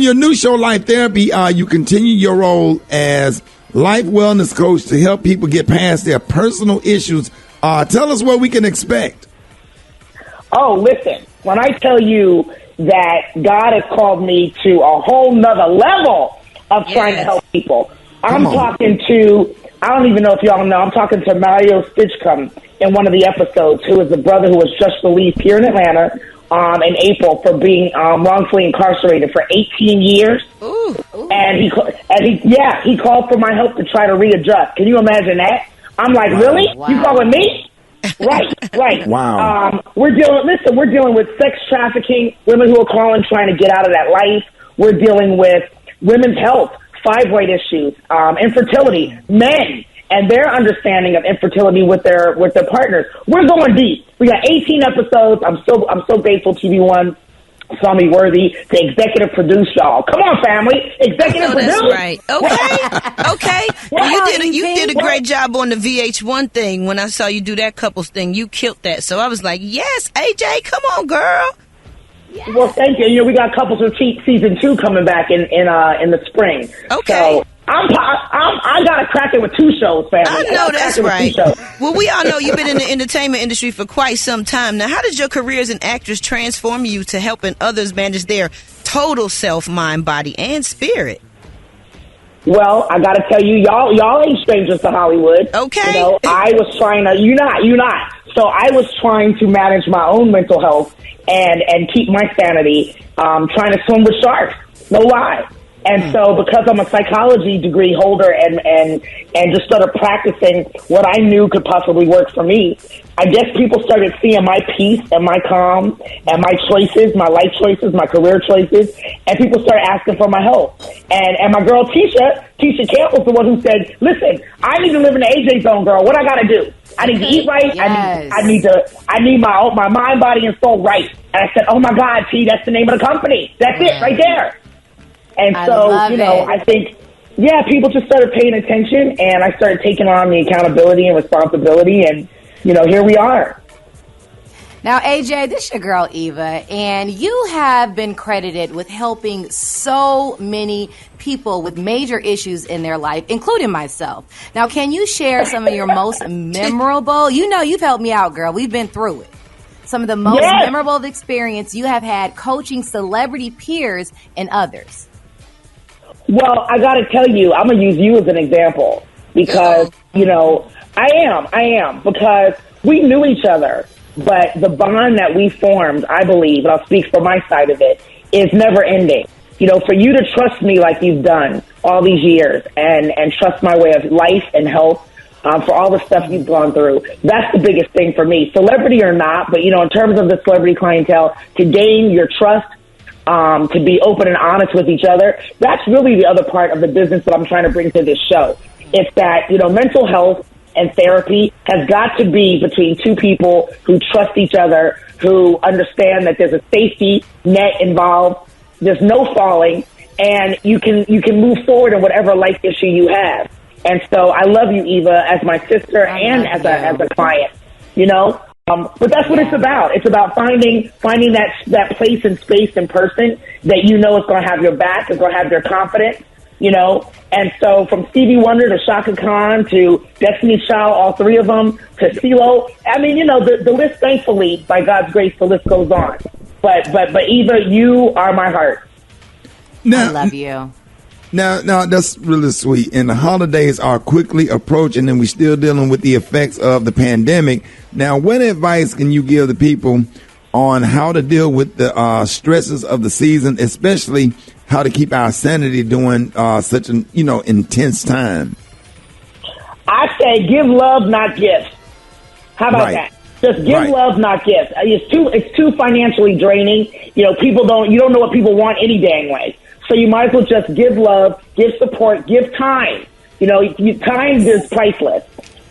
your new show, Life Therapy, you continue your role as life wellness coach to help people get past their personal issues. Tell us what we can expect. Oh, listen, when I tell you that God has called me to a whole nother level of trying to help people, I'm talking to, I don't even know if y'all know, I'm talking to Mario Stitchcomb in one of the episodes, who is the brother who was just released here in Atlanta in April for being wrongfully incarcerated for 18 years. Ooh. And he called for my help to try to readjust. Can you imagine that? I'm like, really? Wow. You calling me? Right. Wow. We're dealing with sex trafficking, women who are calling trying to get out of that life. We're dealing with women's health, fibroid issues, infertility, men, and their understanding of infertility with their partners. We're going deep. We got 18 episodes. I'm so grateful TV One saw me worthy to executive produce y'all. Come on, family. Executive produce. That's right. Okay. Well, you did a great job on the VH1 thing. When I saw you do that couples thing, you killed that. So I was like, yes, AJ, come on, girl. Yes. Well, thank you. We got Couples Retreat season 2 coming back in the spring. Okay. So I got to crack it with 2 shows, family. I know that's right. Well, we all know you've been in the entertainment industry for quite some time. Now, how does your career as an actress transform you to helping others manage their total self, mind, body, and spirit? Well, I got to tell you, y'all ain't strangers to Hollywood. Okay. I was trying to, you're not. So I was trying to manage my own mental health and keep my sanity, trying to swim with sharks. No lie. And so because I'm a psychology degree holder and just started practicing what I knew could possibly work for me, I guess people started seeing my peace and my calm and my choices, my life choices, my career choices, and people started asking for my help. And my girl Tisha Camp was the one who said, listen, I need to live in the AJ zone, girl. What I got to do? I need to eat right. Yes. I need my mind, body, and soul right. And I said, oh my God, T, that's the name of the company. That's it right there. And so, I think, people just started paying attention, and I started taking on the accountability and responsibility, and, here we are. Now, AJ, this is your girl, Eva, and you have been credited with helping so many people with major issues in their life, including myself. Now, can you share some of your most memorable, you've helped me out, girl. We've been through it. Some of the most memorable experience you have had coaching celebrity peers and others. Well, I got to tell you, I'm going to use you as an example because, I am because we knew each other, but the bond that we formed, I believe, and I'll speak for my side of it, is never ending. For you to trust me like you've done all these years and trust my way of life and health, for all the stuff you've gone through, that's the biggest thing for me. Celebrity or not, but, in terms of the celebrity clientele, to gain your trust, to be open and honest with each other. That's really the other part of the business that I'm trying to bring to this show. It's that, mental health and therapy has got to be between two people who trust each other, who understand that there's a safety net involved, there's no falling, and you can move forward in whatever life issue you have. And so I love you, Eva, as my sister and as a client, But that's what it's about. It's about finding that place and space and person that is going to have your back, is going to have your confidence, And so from Stevie Wonder to Shaka Khan to Destiny's Child, all three of them, to CeeLo, the list, thankfully, by God's grace, the list goes on. But Eva, you are my heart. I love you. Now, that's really sweet. And the holidays are quickly approaching, and we're still dealing with the effects of the pandemic. Now, what advice can you give the people on how to deal with the stresses of the season, especially how to keep our sanity during such an intense time? I say give love, not gifts. How about that? Just give love, not gifts. It's too financially draining. You don't know what people want any dang way. So you might as well just give love, give support, give time. Time is priceless.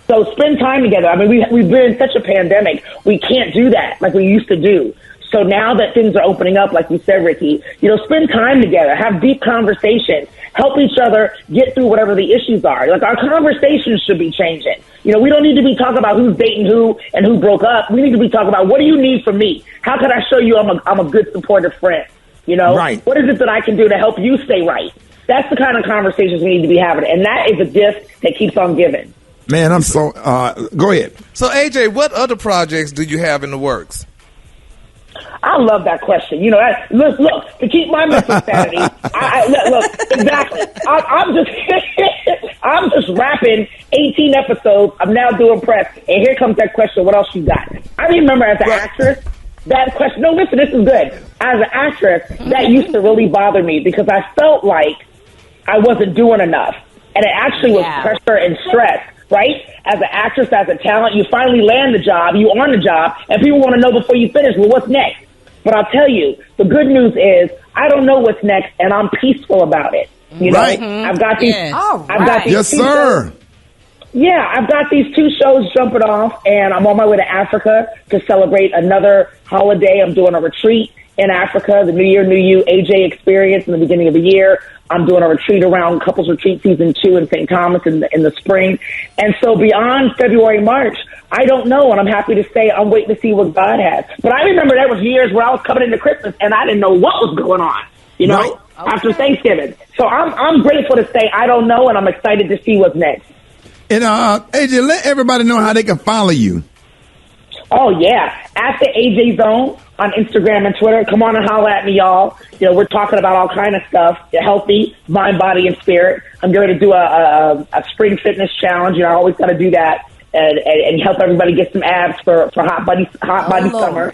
So spend time together. I mean, we've been in such a pandemic. We can't do that like we used to do. So now that things are opening up, like you said, Ricky, spend time together, have deep conversations, help each other get through whatever the issues are. Like, our conversations should be changing. We don't need to be talking about who's dating who and who broke up. We need to be talking about, what do you need from me? How can I show you I'm a good, supportive friend? Right. What is it that I can do to help you stay right? That's the kind of conversations we need to be having. And that is a gift that keeps on giving. Man, I'm so, go ahead. So, AJ, what other projects do you have in the works? I love that question. Look, to keep my mental sanity, look, exactly. I'm just wrapping 18 episodes. I'm now doing press. And here comes that question. What else you got? I remember as an actress, that question, no, listen, this is good. As an actress, that used to really bother me because I felt like I wasn't doing enough. And it actually was pressure and stress, right? As an actress, as a talent, you finally land the job, you on the job, and people want to know before you finish, well, what's next? But I'll tell you, the good news is I don't know what's next, and I'm peaceful about it. Right. I've got these. I've got these. Yes, sir. Yeah, I've got these 2 shows jumping off, and I'm on my way to Africa to celebrate another holiday. I'm doing a retreat in Africa, the New Year, New You AJ experience in the beginning of the year. I'm doing a retreat around Couples Retreat Season 2 in St. Thomas in the spring. And so beyond February, March, I don't know, and I'm happy to say I'm waiting to see what God has. But I remember there was years where I was coming into Christmas, and I didn't know what was going on, right. After Thanksgiving. So I'm grateful to say I don't know, and I'm excited to see what's next. And AJ, let everybody know how they can follow you. Oh, yeah. At the AJ Zone on Instagram and Twitter. Come on and holler at me, y'all. We're talking about all kind of stuff. Healthy, mind, body, and spirit. I'm going to do a spring fitness challenge. I always got to do that and help everybody get some abs for Hot Body Summer.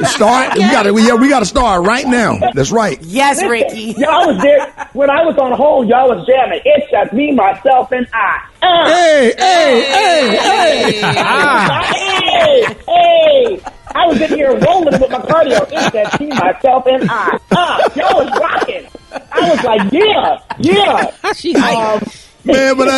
Start. We got to start right now. That's right. Yes, Ricky. Y'all was there when I was on hold. Y'all was jamming. It's just me, myself, and I. Hey. I was in here rolling with my cardio. It's just me, myself, and I. Y'all was rocking. I was like, yeah. Man, but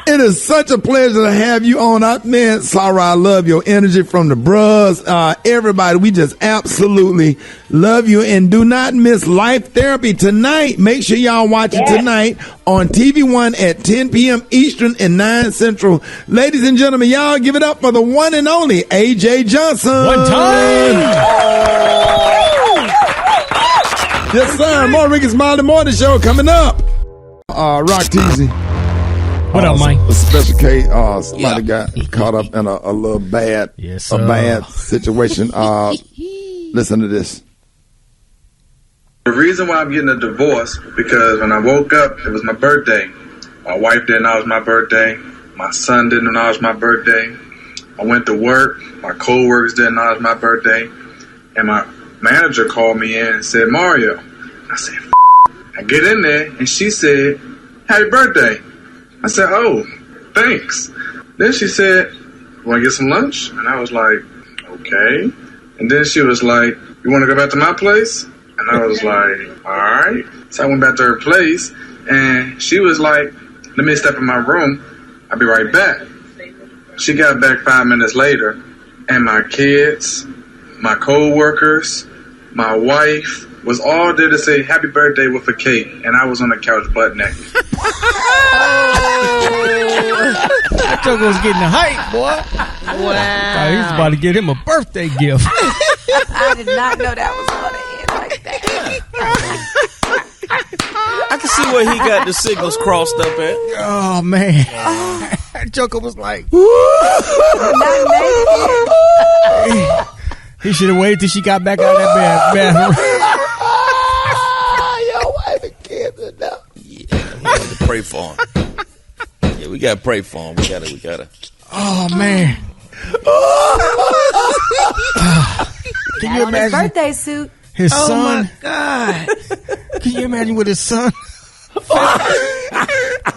it is such a pleasure to have you on. Man, Sarah, I love your energy from the bros. Everybody, we just absolutely love you. And do not miss Life Therapy tonight. Make sure y'all watch it tonight on TV One at 10 p.m. Eastern and 9 Central. Ladies and gentlemen, y'all give it up for the one and only AJ Johnson. One time. Yes, sir. More Rickey Smiley Morning Show coming up. Rock Teasy. What up, Mike? A special case. Somebody got caught up in a little bad, bad situation. Listen to this. The reason why I'm getting a divorce because when I woke up, it was my birthday. My wife didn't know it was my birthday. My son didn't know it was my birthday. I went to work. My co-workers didn't know it was my birthday. And my manager called me in and said, Mario. I said, I get in there, and she said, happy birthday. I said, oh, thanks. Then she said, you want to get some lunch? And I was like, okay. And then she was like, you want to go back to my place? And I was like, all right. So I went back to her place, and she was like, let me step in my room. I'll be right back. She got back 5 minutes later, and my kids, my co-workers, my wife, was all there to say happy birthday with a cake, and I was on the couch butt naked. That joke was getting the hype, boy. Wow. He's about to get him a birthday gift. I did not know that was going to end like that. I can see where he got the signals crossed up at. Oh, man. That joker was like, he should have waited till she got back out of that bathroom. Your wife and kids enough. Yeah, we got to pray for him. Yeah, we got to pray for him. We gotta. Oh, man. Can you imagine his birthday suit? His son? Oh, my God. Can you imagine with his son?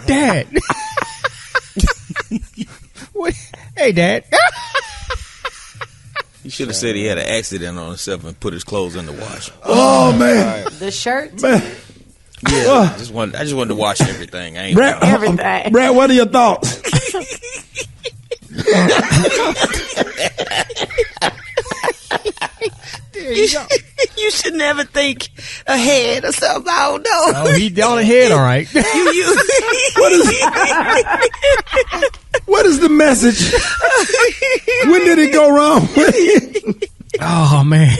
Dad. What? Hey, Dad. He should have said he had an accident on himself and put his clothes in the wash. Oh, man. The shirt? Man. Yeah, I just wanted to watch everything. I ain't everything. Brad, what are your thoughts? You should never think ahead or something. I don't know. Oh, he down ahead, all right. What is the message? When did it go wrong? Oh, man.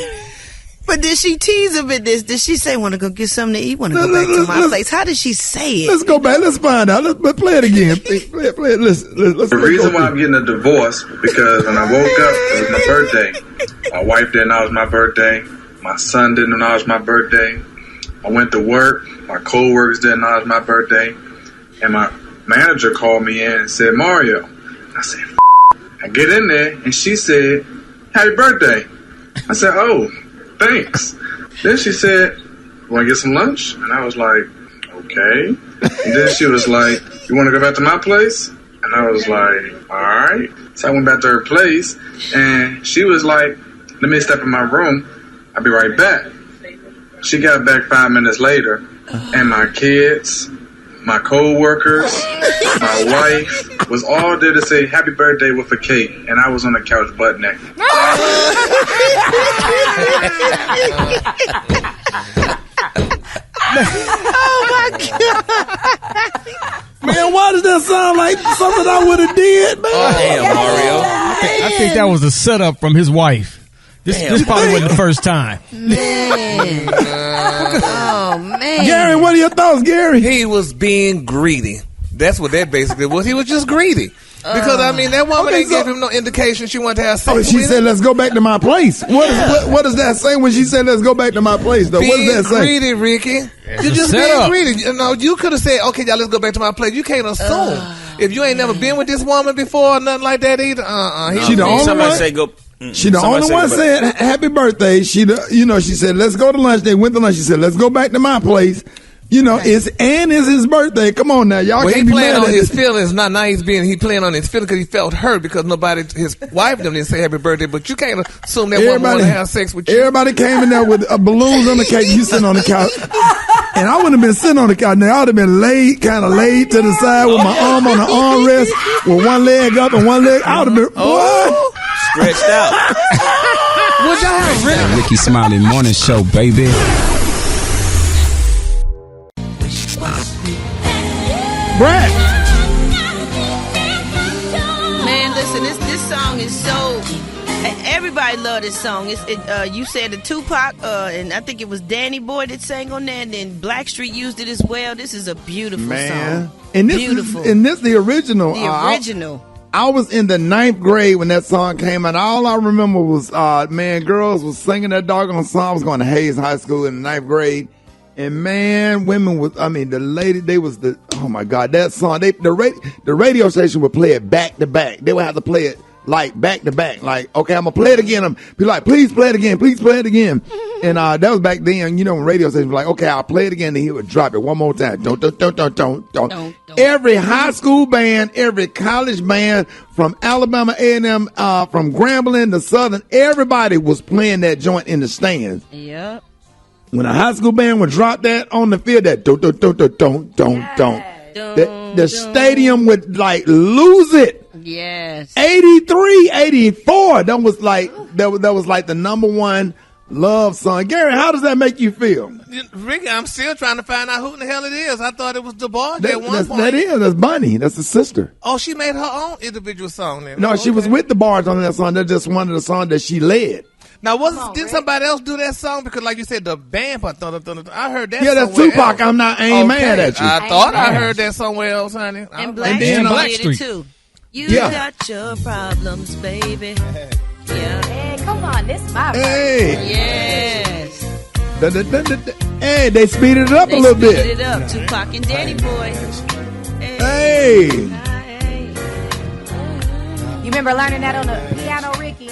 But did she tease him in this? Did she say, want to go get something to eat? Want to go back to my place? How did she say it? Let's go back. Let's find out. Let's play it again. Play it. Listen. The reason why I'm getting a divorce because when I woke up, it was my birthday. My wife didn't know it was my birthday. My son didn't know it was my birthday. I went to work. My co-workers didn't know it was my birthday. And my manager called me in and said, Mario. I said, I get in there, and she said, happy birthday. I said, oh, thanks. Then she said, you want to get some lunch? And I was like, okay. And then she was like, you want to go back to my place? And I was like, all right. So I went back to her place, and she was like, let me step in my room. I'll be right back. She got back 5 minutes later, and my kids, my co-workers, my wife was all there to say happy birthday with a cake, and I was on the couch butt naked. Oh, my God. Man, why does that sound like something I would have did, man? Oh, damn, Mario. I think that was a setup from his wife. This probably wasn't the first time. Man. Oh, man. Gary, what are your thoughts, Gary? He was being greedy. That's what that basically was. He was just greedy. Because, I mean, that woman ain't gave him no indication she wanted to have sex with she said, let's go back to my place. What does that say when she said, let's go back to my place, though? What does that say? Greedy, Ricky. You're just being greedy. You know, you could have said, okay, y'all, let's go back to my place. You can't assume. If you ain't never been with this woman before or nothing like that either, She the only Somebody one. say go. She the only one said happy birthday. She said let's go to lunch. They went to lunch. She said let's go back to my place. It's his birthday. Come on now, y'all. Well, can't he be playing mad on at his this. feelings. Now he playing on his feelings because he felt hurt because his wife didn't say happy birthday. But you can't assume that woman want to have sex with you. Everybody came in there with balloons on the cake. You sitting on the couch, and I wouldn't have been sitting on the couch. Now I'd have been kind of laid to the side with my arm on the armrest, with one leg up and one leg. I would have been what? Stretched out. Would y'all have really? Rickey Smiley morning show, baby. Brad. Man, listen, this song is so. Everybody love this song. You said the Tupac, and I think it was Danny Boy that sang on that, and then Blackstreet used it as well. This is a beautiful song. And this beautiful. Is the original. The original. I was in the 9th grade when that song came out. All I remember was, girls was singing that doggone song. I was going to Hayes High School in the 9th grade. And man, women was, oh my God, that song, the radio station would play it back to back. They would have to play it like back to back. Like, okay, I'm going to play it again. Be like, please play it again. Please play it again. And that was back then, when radio stations were like, okay, I'll play it again. And he would drop it one more time. Don't. Every high school band, every college band from Alabama A&M, from Grambling to Southern, everybody was playing that joint in the stands. Yep. When a high school band would drop that on the field, that don't. The stadium would lose it. Yes. 83, 84. That was like the number one love song. Gary, how does that make you feel? Ricky, I'm still trying to find out who in the hell it is. I thought it was DeBarge at one point. That's Bunny. That's the sister. Oh, she made her own individual song then. No, she was with DeBarge on that song. That's just one of the songs that she led. Now, didn't somebody else do that song? Because, like you said, the band. I heard that. Yeah, that's Tupac. Else. I ain't mad at you. I thought I heard that somewhere else, honey. And Blackstreet did it too. You got your problems, baby. Yeah. Hey, come on, this my Hey. Yes. Hey, they speeded it up a little bit. They speeded it up. Tupac and Danny Boy. Hey. You remember learning that on the piano, Ricky?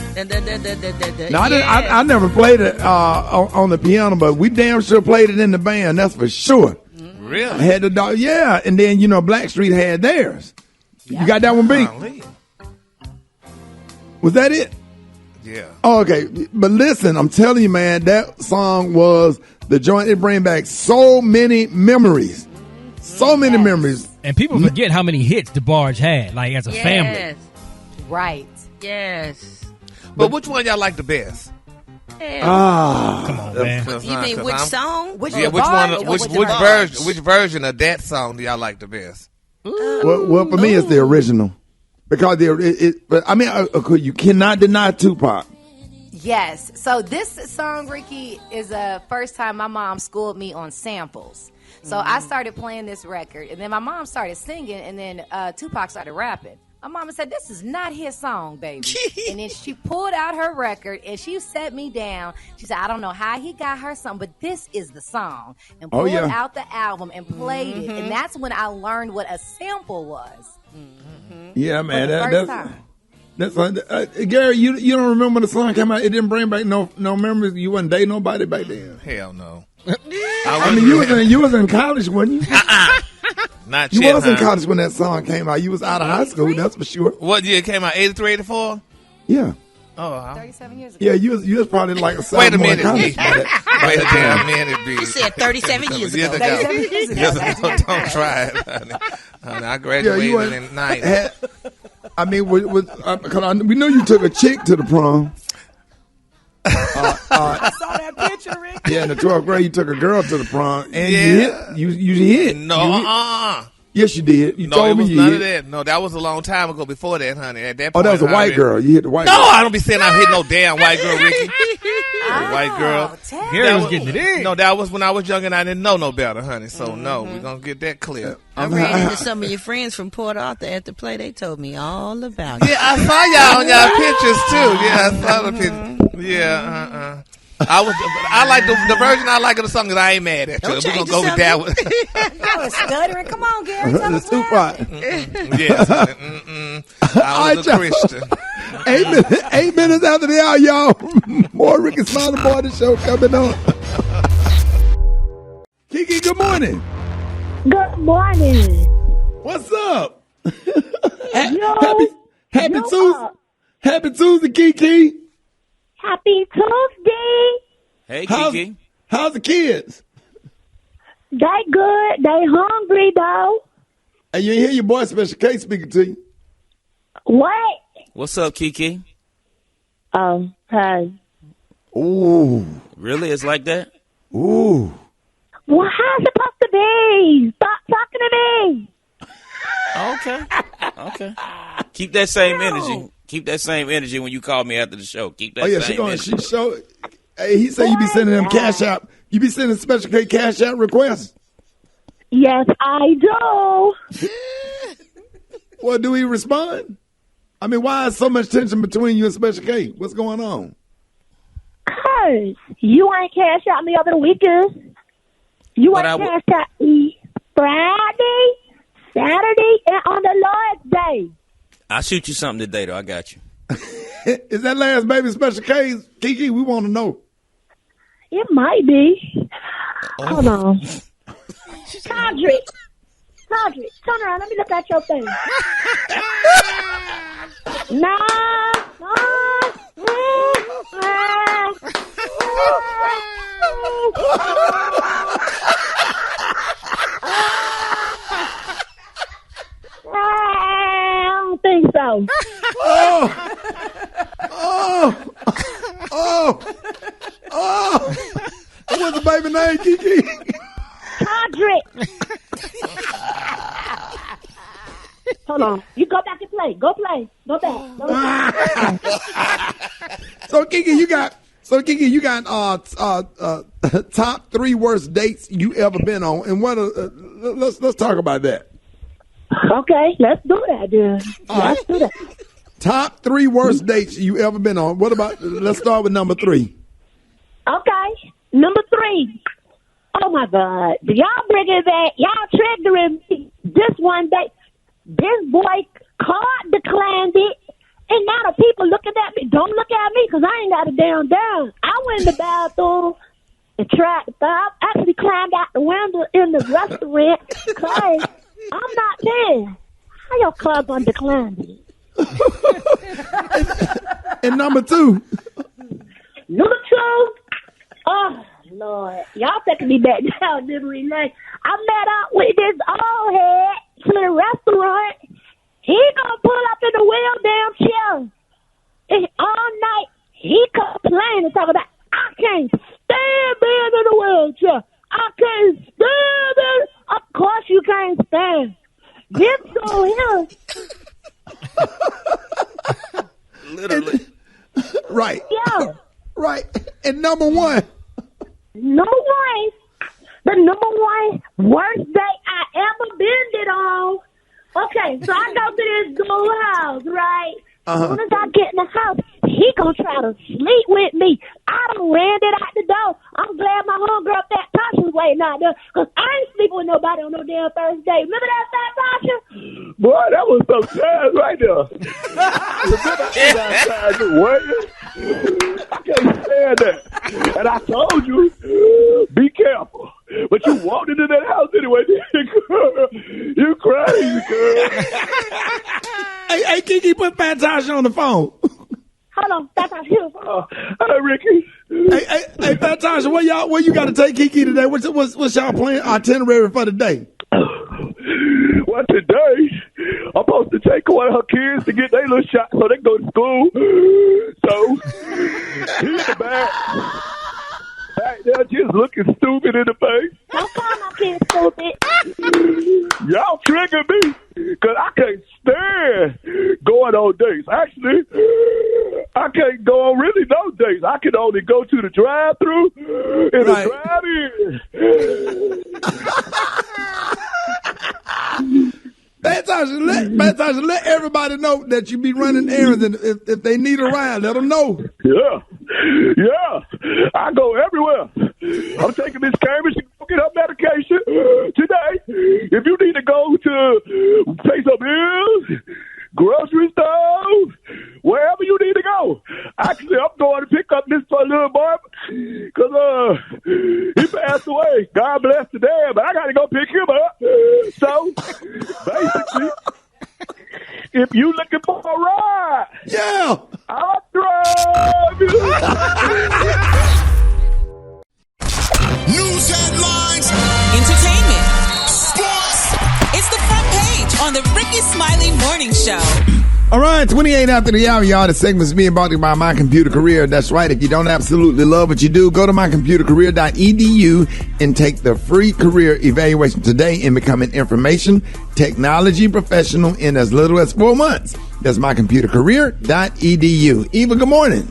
No, I never played it on the piano, but we damn sure played it in the band. That's for sure. Really? I had yeah, and then Blackstreet had theirs. Yep. You got that one, B? Was that it? Yeah. Oh, okay, but listen, I'm telling you, man, that song was the joint. It bring back so many memories, so many memories, and people forget how many hits DeBarge had, like as a family. Right. Yes. But which one y'all like the best? Come on, man. You mean which song? Which version of that song do y'all like the best? Well, for me, it's the original. Because you cannot deny Tupac. Yes. So this song, Ricky, is the first time my mom schooled me on samples. So I started playing this record, and then my mom started singing, and then Tupac started rapping. My mama said, this is not his song, baby. And then she pulled out her record, and she set me down. She said, I don't know how he got her song, but this is the song. And pulled out the album and played it. And that's when I learned what a sample was. Yeah, man. First time. Gary, you don't remember when the song came out? It didn't bring back no memories. You wasn't dating nobody back then. Hell no. You was in college, wasn't you? Not you yet, was in college when that song came out. You was out of high school, that's for sure. What year it came out? 83, 84? Yeah. Oh, 37 years ago. Yeah, you was probably like a sophomore. Wait a minute. College, Wait a damn minute, B. You said 37 years ago. 37 years ago. Don't try it, honey. I graduated in 90. We knew you took a chick to the prom. I saw that picture, Rick. Yeah, in the 12th grade, you took a girl to the prom, and you hit. No, Yes, you did. You told it was me you none hit. of that. No, that was a long time ago before that, honey. At that Oh, point, that was a white girl. You hit the white girl. No, I don't be saying I hit no damn white girl, Ricky. White girl. Gary was getting it in. No, that was when I was young and I didn't know no better, honey. So, no, we're going to get that clear. I ran into some of your friends from Port Arthur at the play. They told me all about it. Yeah, I saw y'all on y'all pictures, too. Yeah, I saw the pictures. Yeah, I like the version I like of the song is I Ain't Mad at You. We're going to go with that one. I was stuttering. Come on, Gary. Tell us Too far. Yes. I was a Christian. 8 minutes after the hour, y'all. More Rickey Smiley Morning Show coming on. Kiki, good morning. Good morning. What's up? Yo, Happy Tuesday. Happy Tuesday, Kiki. Happy Tuesday. Hey, Kiki. How's the kids? They good. They hungry, though. And you hear your boy Special K speaking to you. What? What's up, Kiki? Oh, hey. Ooh. Really? It's like that? Ooh. Well, how's it supposed to be? Stop talking to me. Okay. Keep that same energy. Keep that same energy when you call me after the show. Keep that same energy. She show. Hey, he said you be sending them cash out. You be sending Special K cash out requests. Yes, I do. Well, do he respond? I mean, why is so much tension between you and Special K? What's going on? Cause you ain't cash out me over the weekend. You ain't cash out me Friday, Saturday, and on the Lord's Day. I'll shoot you something today, though. I got you. Is that last baby Special K's? Kiki, we want to know. It might be. Hold on. Todrick, turn around. Let me look at your face. I don't think so. What's the baby name, Kiki? Todrick. Hold on. You go back and play. Go play. Go back. So Kiki, you got top 3 worst dates you ever been on, and what? Let's talk about that. Okay, let's do that, dude. Let's do that. Top 3 worst dates you ever been on. What about? Let's start with number 3. Okay, number 3. Oh my God, y'all bringing back? Y'all triggering me. This one day, this boy card declined it, and now the people looking at me. Don't look at me because I ain't got a damn down. I went in the bathroom and tried to stop. Actually climbed out the window in the restaurant because I'm not there. How your card gonna decline it? And number 2. Number 2. Oh Lord, y'all taking me back down memory lane. I met up with this old head to the restaurant. He gonna pull up in the wheel damn chair. And all night he complaining, talking about I can't stand being in the wheelchair. I can't stand it. Of course you can't stand. This so here. Literally. Right. Yeah. Right. And number 1. The number 1 worst day I ever been it on. Okay, so I go to this dude's house, right? As soon as I get in the house, he gonna try to sleep with me. I done ran it out the door. I'm glad my homegirl Fat Tasha was waiting out there, because I ain't sleeping with nobody on no damn first date. Remember that, Fat Tasha? Boy, that was some sad right there. I can't stand that. And I told you, be careful. But you walked into that house anyway, girl. You crazy, girl. Hey, Kiki, put Fat Tasha on the phone. Hold on, Fat Tasha. Hey, Ricky. Hey, Fat Tasha, where you got to take Kiki today? What's y'all plan itinerary for the day? Well, today, I'm supposed to take one of her kids to get their little shot so they can go to school. So, he's the back. Back there just looking stupid in the face. Don't call my kid stupid. Y'all trigger me because I can't stand going on dates. Actually, I can't go on really no dates. I can only go to the drive-thru and the drive-in. Fantastic. Let everybody know that you be running errands, and if they need a ride, let them know. Yeah. I go everywhere. I'm taking Miss Cambridge to go get her medication today. If you need to go to pay some bills, grocery store, wherever you need to go. Actually, I'm going to pick up this little boy because he passed away. God bless the dead, but I got to go pick him up. So, basically, if you looking for a ride, yeah, I'll drive you. News headlines, Entertainment, sports. It's the front page on the Rickey Smiley Morning Show. All right, 28 after the hour, y'all. The segment's being brought to you by My Computer Career. That's right. If you don't absolutely love what you do, go to mycomputercareer.edu and take the free career evaluation today and become an information technology professional in as little as 4 months. That's mycomputercareer.edu. Eva, good morning.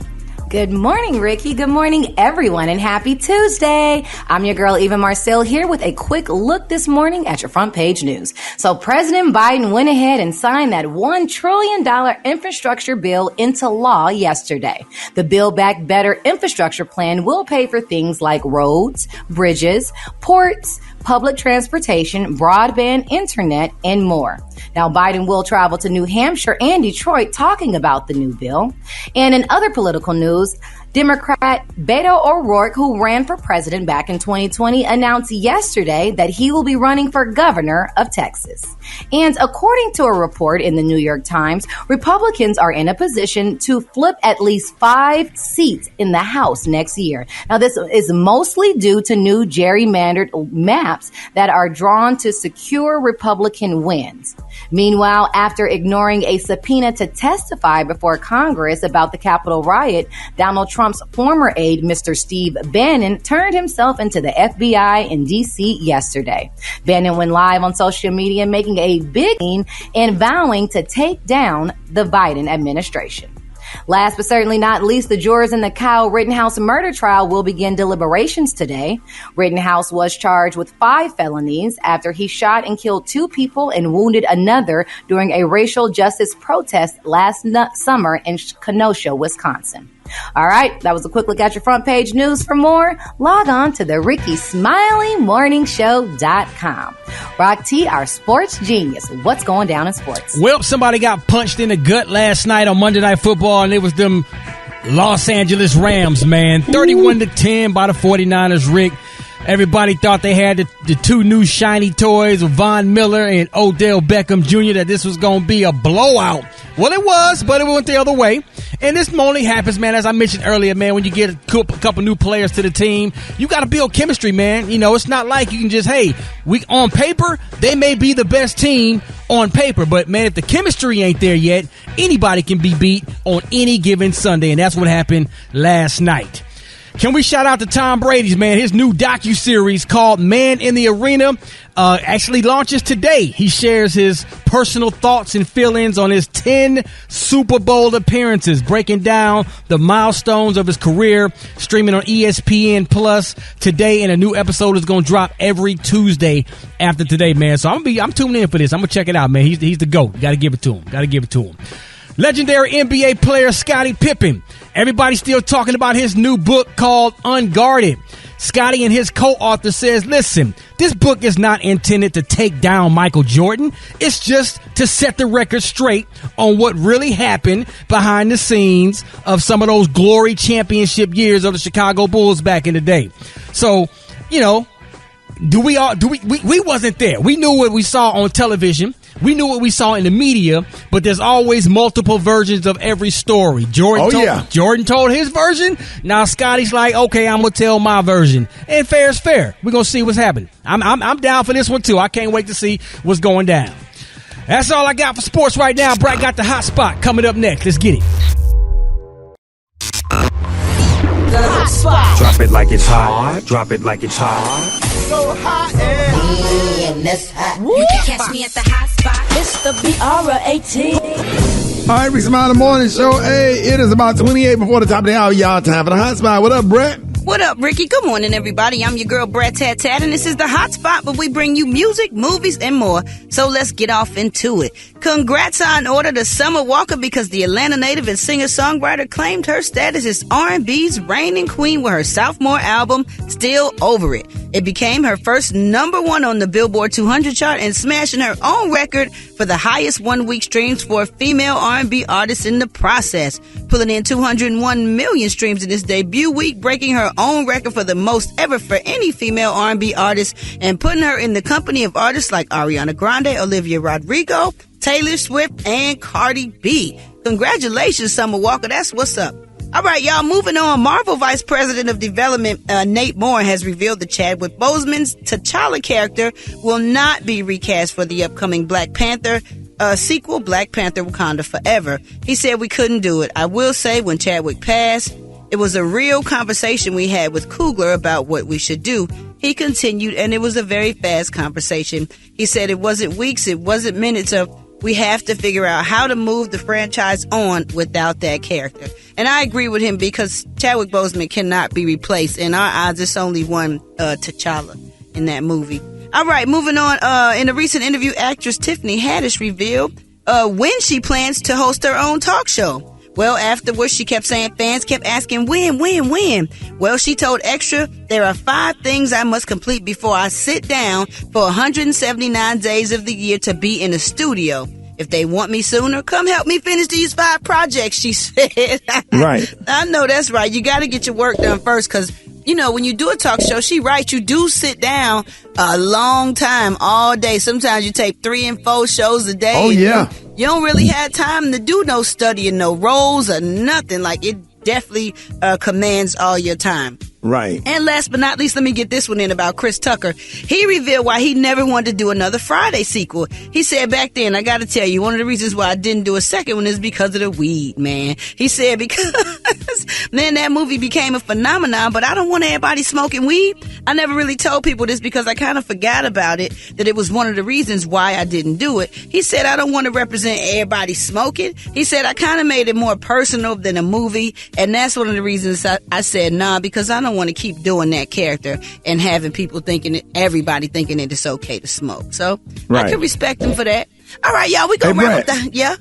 Good morning, Ricky. Good morning, everyone, and happy Tuesday. I'm your girl, Eva Marcel, here with a quick look this morning at your front page news. So President Biden went ahead and signed that $1 trillion infrastructure bill into law yesterday. The Build Back Better infrastructure plan will pay for things like roads, bridges, ports, public transportation, broadband, internet, and more. Now, Biden will travel to New Hampshire and Detroit talking about the new bill. And in other political news, Democrat Beto O'Rourke, who ran for president back in 2020, announced yesterday that he will be running for governor of Texas. And according to a report in the New York Times, Republicans are in a position to flip at least 5 seats in the House next year. Now, this is mostly due to new gerrymandered maps that are drawn to secure Republican wins. Meanwhile, after ignoring a subpoena to testify before Congress about the Capitol riot, Donald Trump's former aide, Mr. Steve Bannon, turned himself into the FBI in D.C. yesterday. Bannon went live on social media, making a big scene and vowing to take down the Biden administration. Last but certainly not least, the jurors in the Kyle Rittenhouse murder trial will begin deliberations today. Rittenhouse was charged with 5 felonies after he shot and killed 2 people and wounded another during a racial justice protest last summer in Kenosha, Wisconsin. All right, that was a quick look at your front page news. For more, log on to the RickeySmileyMorningShow.com. Rock T, our sports genius. What's going down in sports? Well, somebody got punched in the gut last night on Monday Night Football, and it was them Los Angeles Rams, man. 31-10 by the 49ers, Rick. Everybody thought they had the 2 new shiny toys of Von Miller and Odell Beckham Jr., that this was going to be a blowout. Well, it was, but it went the other way. And this only happens, man, as I mentioned earlier, man, when you get a couple new players to the team, you got to build chemistry, man. You know, it's not like you can just, hey, on paper, they may be the best team on paper. But, man, if the chemistry ain't there yet, anybody can be beat on any given Sunday. And that's what happened last night. Can we shout out to Tom Brady's, man? His new docuseries called Man in the Arena actually launches today. He shares his personal thoughts and feelings on his 10 Super Bowl appearances, breaking down the milestones of his career, streaming on ESPN Plus today, and a new episode is going to drop every Tuesday after today, man. So I'm tuning in for this. I'm going to check it out, man. He's the GOAT. Got to give it to him. Legendary NBA player Scottie Pippen. Everybody's still talking about his new book called Unguarded. Scottie and his co-author says, listen, this book is not intended to take down Michael Jordan. It's just to set the record straight on what really happened behind the scenes of some of those glory championship years of the Chicago Bulls back in the day. So, you know, we wasn't there. We knew what we saw on television. We knew what we saw in the media, but there's always multiple versions of every story. Jordan told his version. Now Scottie's like, okay, I'm going to tell my version. And fair is fair. We're going to see what's happening. I'm down for this one, too. I can't wait to see what's going down. That's all I got for sports right now. Brad got the hot spot coming up next. Let's get it. The hot spot. Drop it like it's hot. Drop it like it's hot. So hot and that's hot. You can catch me at the hot spot. It's the BR18. All right, Rickey Smiley Morning Show. Hey, it is about 28 before the top of the hour, y'all. Time for the hot spot. What up, Brett? What up, Ricky? Good morning, everybody. I'm your girl, Brett Tat Tat, and this is the Hot Spot, where we bring you music, movies, and more. So let's get off into it. Congrats are in order to Summer Walker because the Atlanta native and singer-songwriter claimed her status as R&B's reigning queen with her sophomore album, Still Over It. It became her first #1 on the Billboard 200 chart and smashing her own record for the highest one-week streams for a female R&B artist in the process, pulling in 201 million streams in this debut week, breaking her own record for the most ever for any female R&B artist and putting her in the company of artists like Ariana Grande, Olivia Rodrigo, Taylor Swift, and Cardi B. Congratulations, Summer Walker. That's what's up. All right, y'all, moving on. Marvel Vice President of Development Nate Moore has revealed that Chadwick Boseman's T'Challa character will not be recast for the upcoming Black Panther sequel, Black Panther Wakanda Forever. He said we couldn't do it. I will say when Chadwick passed, it was a real conversation we had with Coogler about what we should do. He continued, and it was a very fast conversation. He said it wasn't weeks, it wasn't minutes of, we have to figure out how to move the franchise on without that character. And I agree with him because Chadwick Boseman cannot be replaced. In our eyes, it's only one T'Challa in that movie. All right, moving on. In a recent interview, actress Tiffany Haddish revealed when she plans to host her own talk show. Well, afterwards, she kept saying fans kept asking, when? Well, she told Extra, there are 5 things I must complete before I sit down for 179 days of the year to be in a studio. If they want me sooner, come help me finish these 5 projects, she said. Right. I know that's right. You got to get your work done first because, you know, when you do a talk show, she writes, you do sit down a long time all day. Sometimes you take 3 and 4 shows a day. Oh, yeah. You don't really have time to do no studying, no roles or nothing. Like, it definitely commands all your time. Right. And last but not least, let me get this one in about Chris Tucker. He revealed why he never wanted to do another Friday sequel. He said back then, I got to tell you, one of the reasons why I didn't do a second one is because of the weed, man. He said because, man, that movie became a phenomenon, but I don't want everybody smoking weed. I never really told people this because I kind of forgot about it, that it was one of the reasons why I didn't do it. He said, I don't want to represent everybody smoking. He said, I kind of made it more personal than a movie, and that's one of the reasons I said nah, because I don't want to keep doing that character and having people thinking, everybody thinking that it's okay to smoke. So right. I can respect him for that. All right, y'all, we gonna wrap up yeah.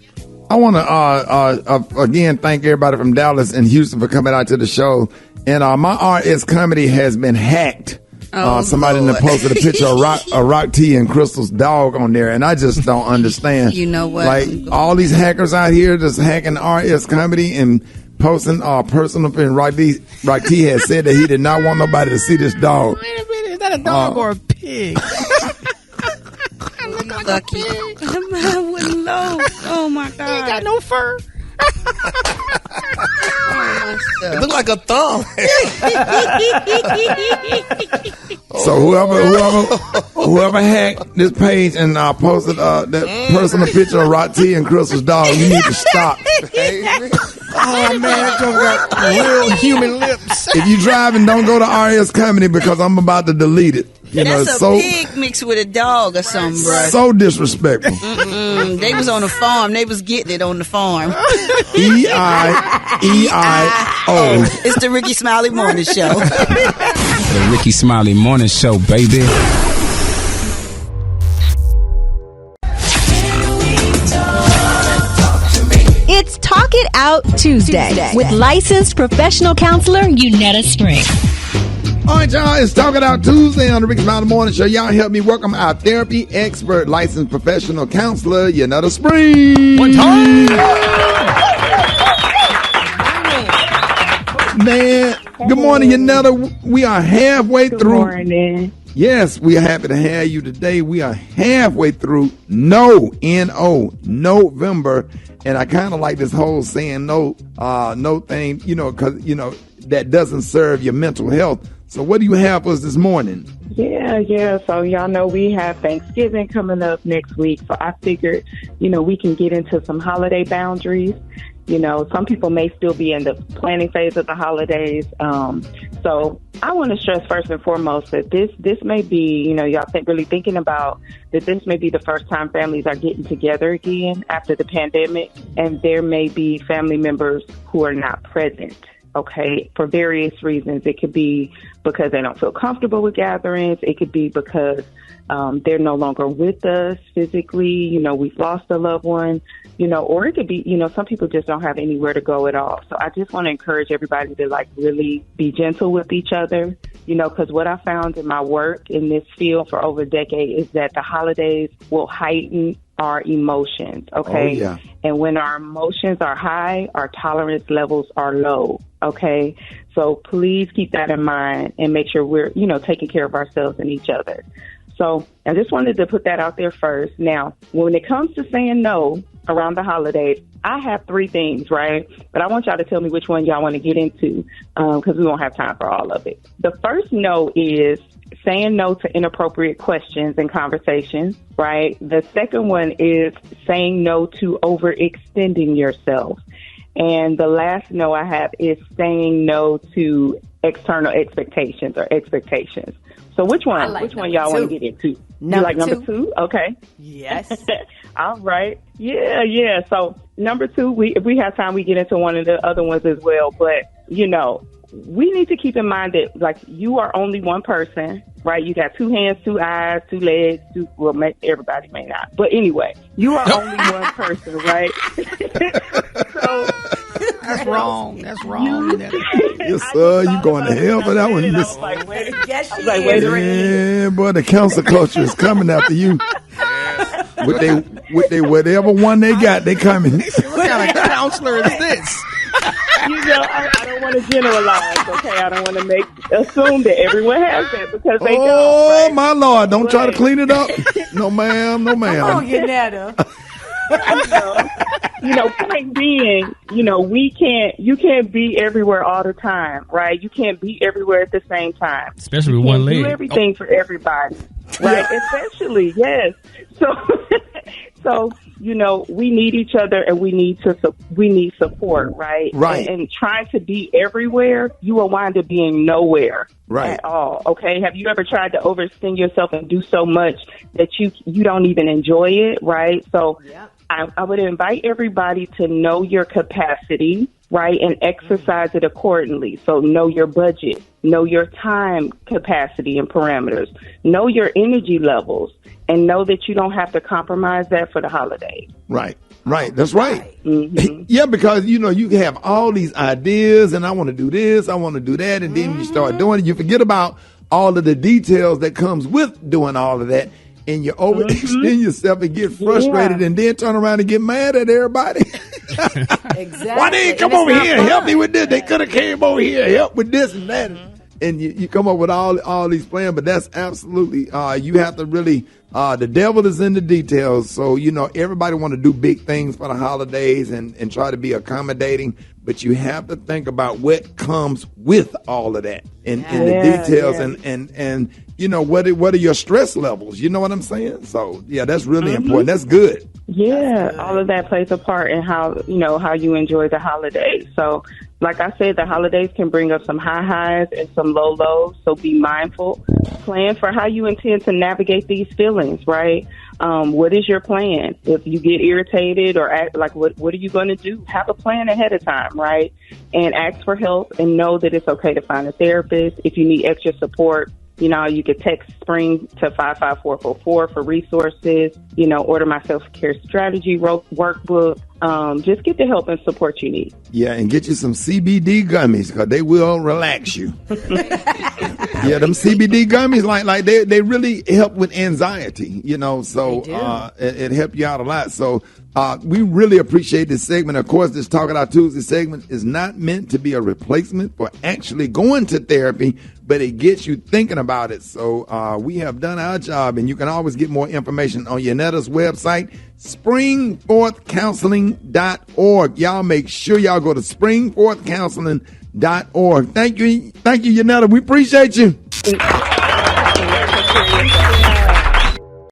I want to again thank everybody from Dallas and Houston for coming out to the show. And my RS comedy has been hacked. Somebody in the posted a picture of Rock T and Crystal's dog on there, and I just don't understand. You know what? Like all these hackers out here just hacking RS comedy and posting personal opinion. Rock T has said that he did not want nobody to see this dog. Wait a minute, is that a dog or a pig? Lucky. Mine wouldn't low. Oh my God. He ain't got no fur. It looked like a thumb. So whoever hacked this page and posted that personal picture of Rock T and Crystal's dog, you need to stop. Oh man, that joke got real human lips. If you driving, don't go to RS Comedy because I'm about to delete it. That's a pig mixed with a dog or something, bro. So disrespectful. They was on a farm. They was getting it on the farm. E-I-E-I-O. It's the Rickey Smiley Morning Show. The Rickey Smiley Morning Show, baby. It's Talk It Out Tuesday with licensed professional counselor Unetta Spring. All right, y'all, it's Talk It Out Tuesday on the Rickey Smiley Morning Show. Y'all help me welcome our therapy expert, licensed professional counselor, Unetta Spring. One time. Man, good morning, Unetta. We are halfway through. Good morning. Yes, we are happy to have you today. We are halfway through November. And I kind of like this whole saying no thing, because, that doesn't serve your mental health. So what do you have for us this morning? Yeah. So y'all know we have Thanksgiving coming up next week. So I figured, we can get into some holiday boundaries. Some people may still be in the planning phase of the holidays. So I want to stress first and foremost that this may be, y'all really thinking about that this may be the first time families are getting together again after the pandemic, and there may be family members who are not present okay, for various reasons. It could be because they don't feel comfortable with gatherings. It could be because they're no longer with us physically. You know, we've lost a loved one, you know, or it could be, you know, some people just don't have anywhere to go at all. So I just want to encourage everybody to like really be gentle with each other, you know, because what I found in my work in this field for over a decade is that the holidays will heighten our emotions, okay? Oh, yeah. And when our emotions are high, our tolerance levels are low, okay? So please keep that in mind and make sure we're, you know, taking care of ourselves and each other. So I just wanted to put that out there first. Now, when it comes to saying no around the holidays, I have 3 things, right? But I want y'all to tell me which one y'all want to get into because we won't have time for all of it. The first no is saying no to inappropriate questions and conversations, right? The second one is saying no to overextending yourself. And the last no I have is saying no to external expectations or expectations. So which one? Which one y'all want to get into? You like number 2? Okay. Yes. All right. Yeah. So number 2, if we have time, we get into one of the other ones as well. But, you know, we need to keep in mind that, like, you are only one person, right? You got 2 hands, 2 eyes, 2 legs, everybody may not. But anyway, you are only one person, right? So that's wrong. That's wrong. Yes, sir. You going to hell for that one? I was like, wait a Yeah, boy, the council culture is coming after you. With they whatever one they got, they coming. What kind of counselor is this? You know, I don't want to generalize, okay? I don't want to assume that everyone has that because they don't. Oh, my Lord. Don't try to clean it up. No, ma'am. No, ma'am. Come on, Yanetta. You know, point being, you know, you can't be everywhere all the time, right? You can't be everywhere at the same time. Especially with one leg. Do everything for everybody, right? Especially, yes. So, you know, we need each other and we need support, right? Right. And trying to be everywhere, you will wind up being nowhere at all. Okay. Have you ever tried to overextend yourself and do so much that you don't even enjoy it, right? So I would invite everybody to know your capacity, right, and exercise it accordingly. So know your budget, know your time capacity and parameters, know your energy levels, and know that you don't have to compromise that for the holidays. Right. That's right. Mm-hmm. Yeah, because, you know, you have all these ideas and I want to do this, I want to do that, and then you start doing it. You forget about all of the details that comes with doing all of that. And you overextend yourself and get frustrated and then turn around and get mad at everybody. Exactly. Why they didn't come over here and help me with this? They could have came over here and helped with this and that. And you come up with all these plans, but that's absolutely, you have to really, the devil is in the details. So, you know, everybody want to do big things for the holidays and try to be accommodating, but you have to think about what comes with all of that and the details and you know, what are your stress levels? You know what I'm saying? So, yeah, that's really important. That's good. Yeah, all of that plays a part in how you enjoy the holidays. So, like I said, the holidays can bring up some high highs and some low lows. So be mindful. Plan for how you intend to navigate these feelings, right? What is your plan? If you get irritated or act like, what are you going to do? Have a plan ahead of time, right? And ask for help and know that it's okay to find a therapist. If you need extra support, you know, you could text SPRING to 55444 for resources, you know, order my self-care strategy workbook. Just get the help and support you need. Yeah, and get you some CBD gummies because they will relax you. Yeah, them CBD gummies, like they really help with anxiety, you know, so it help you out a lot. So we really appreciate this segment. Of course, this Talk It Out Tuesday segment is not meant to be a replacement for actually going to therapy, but it gets you thinking about it. So we have done our job, and you can always get more information on Yanetta's website, springforthcounseling.org. Y'all make sure y'all go to springforthcounseling.org. Thank you, Yanetta. We appreciate you.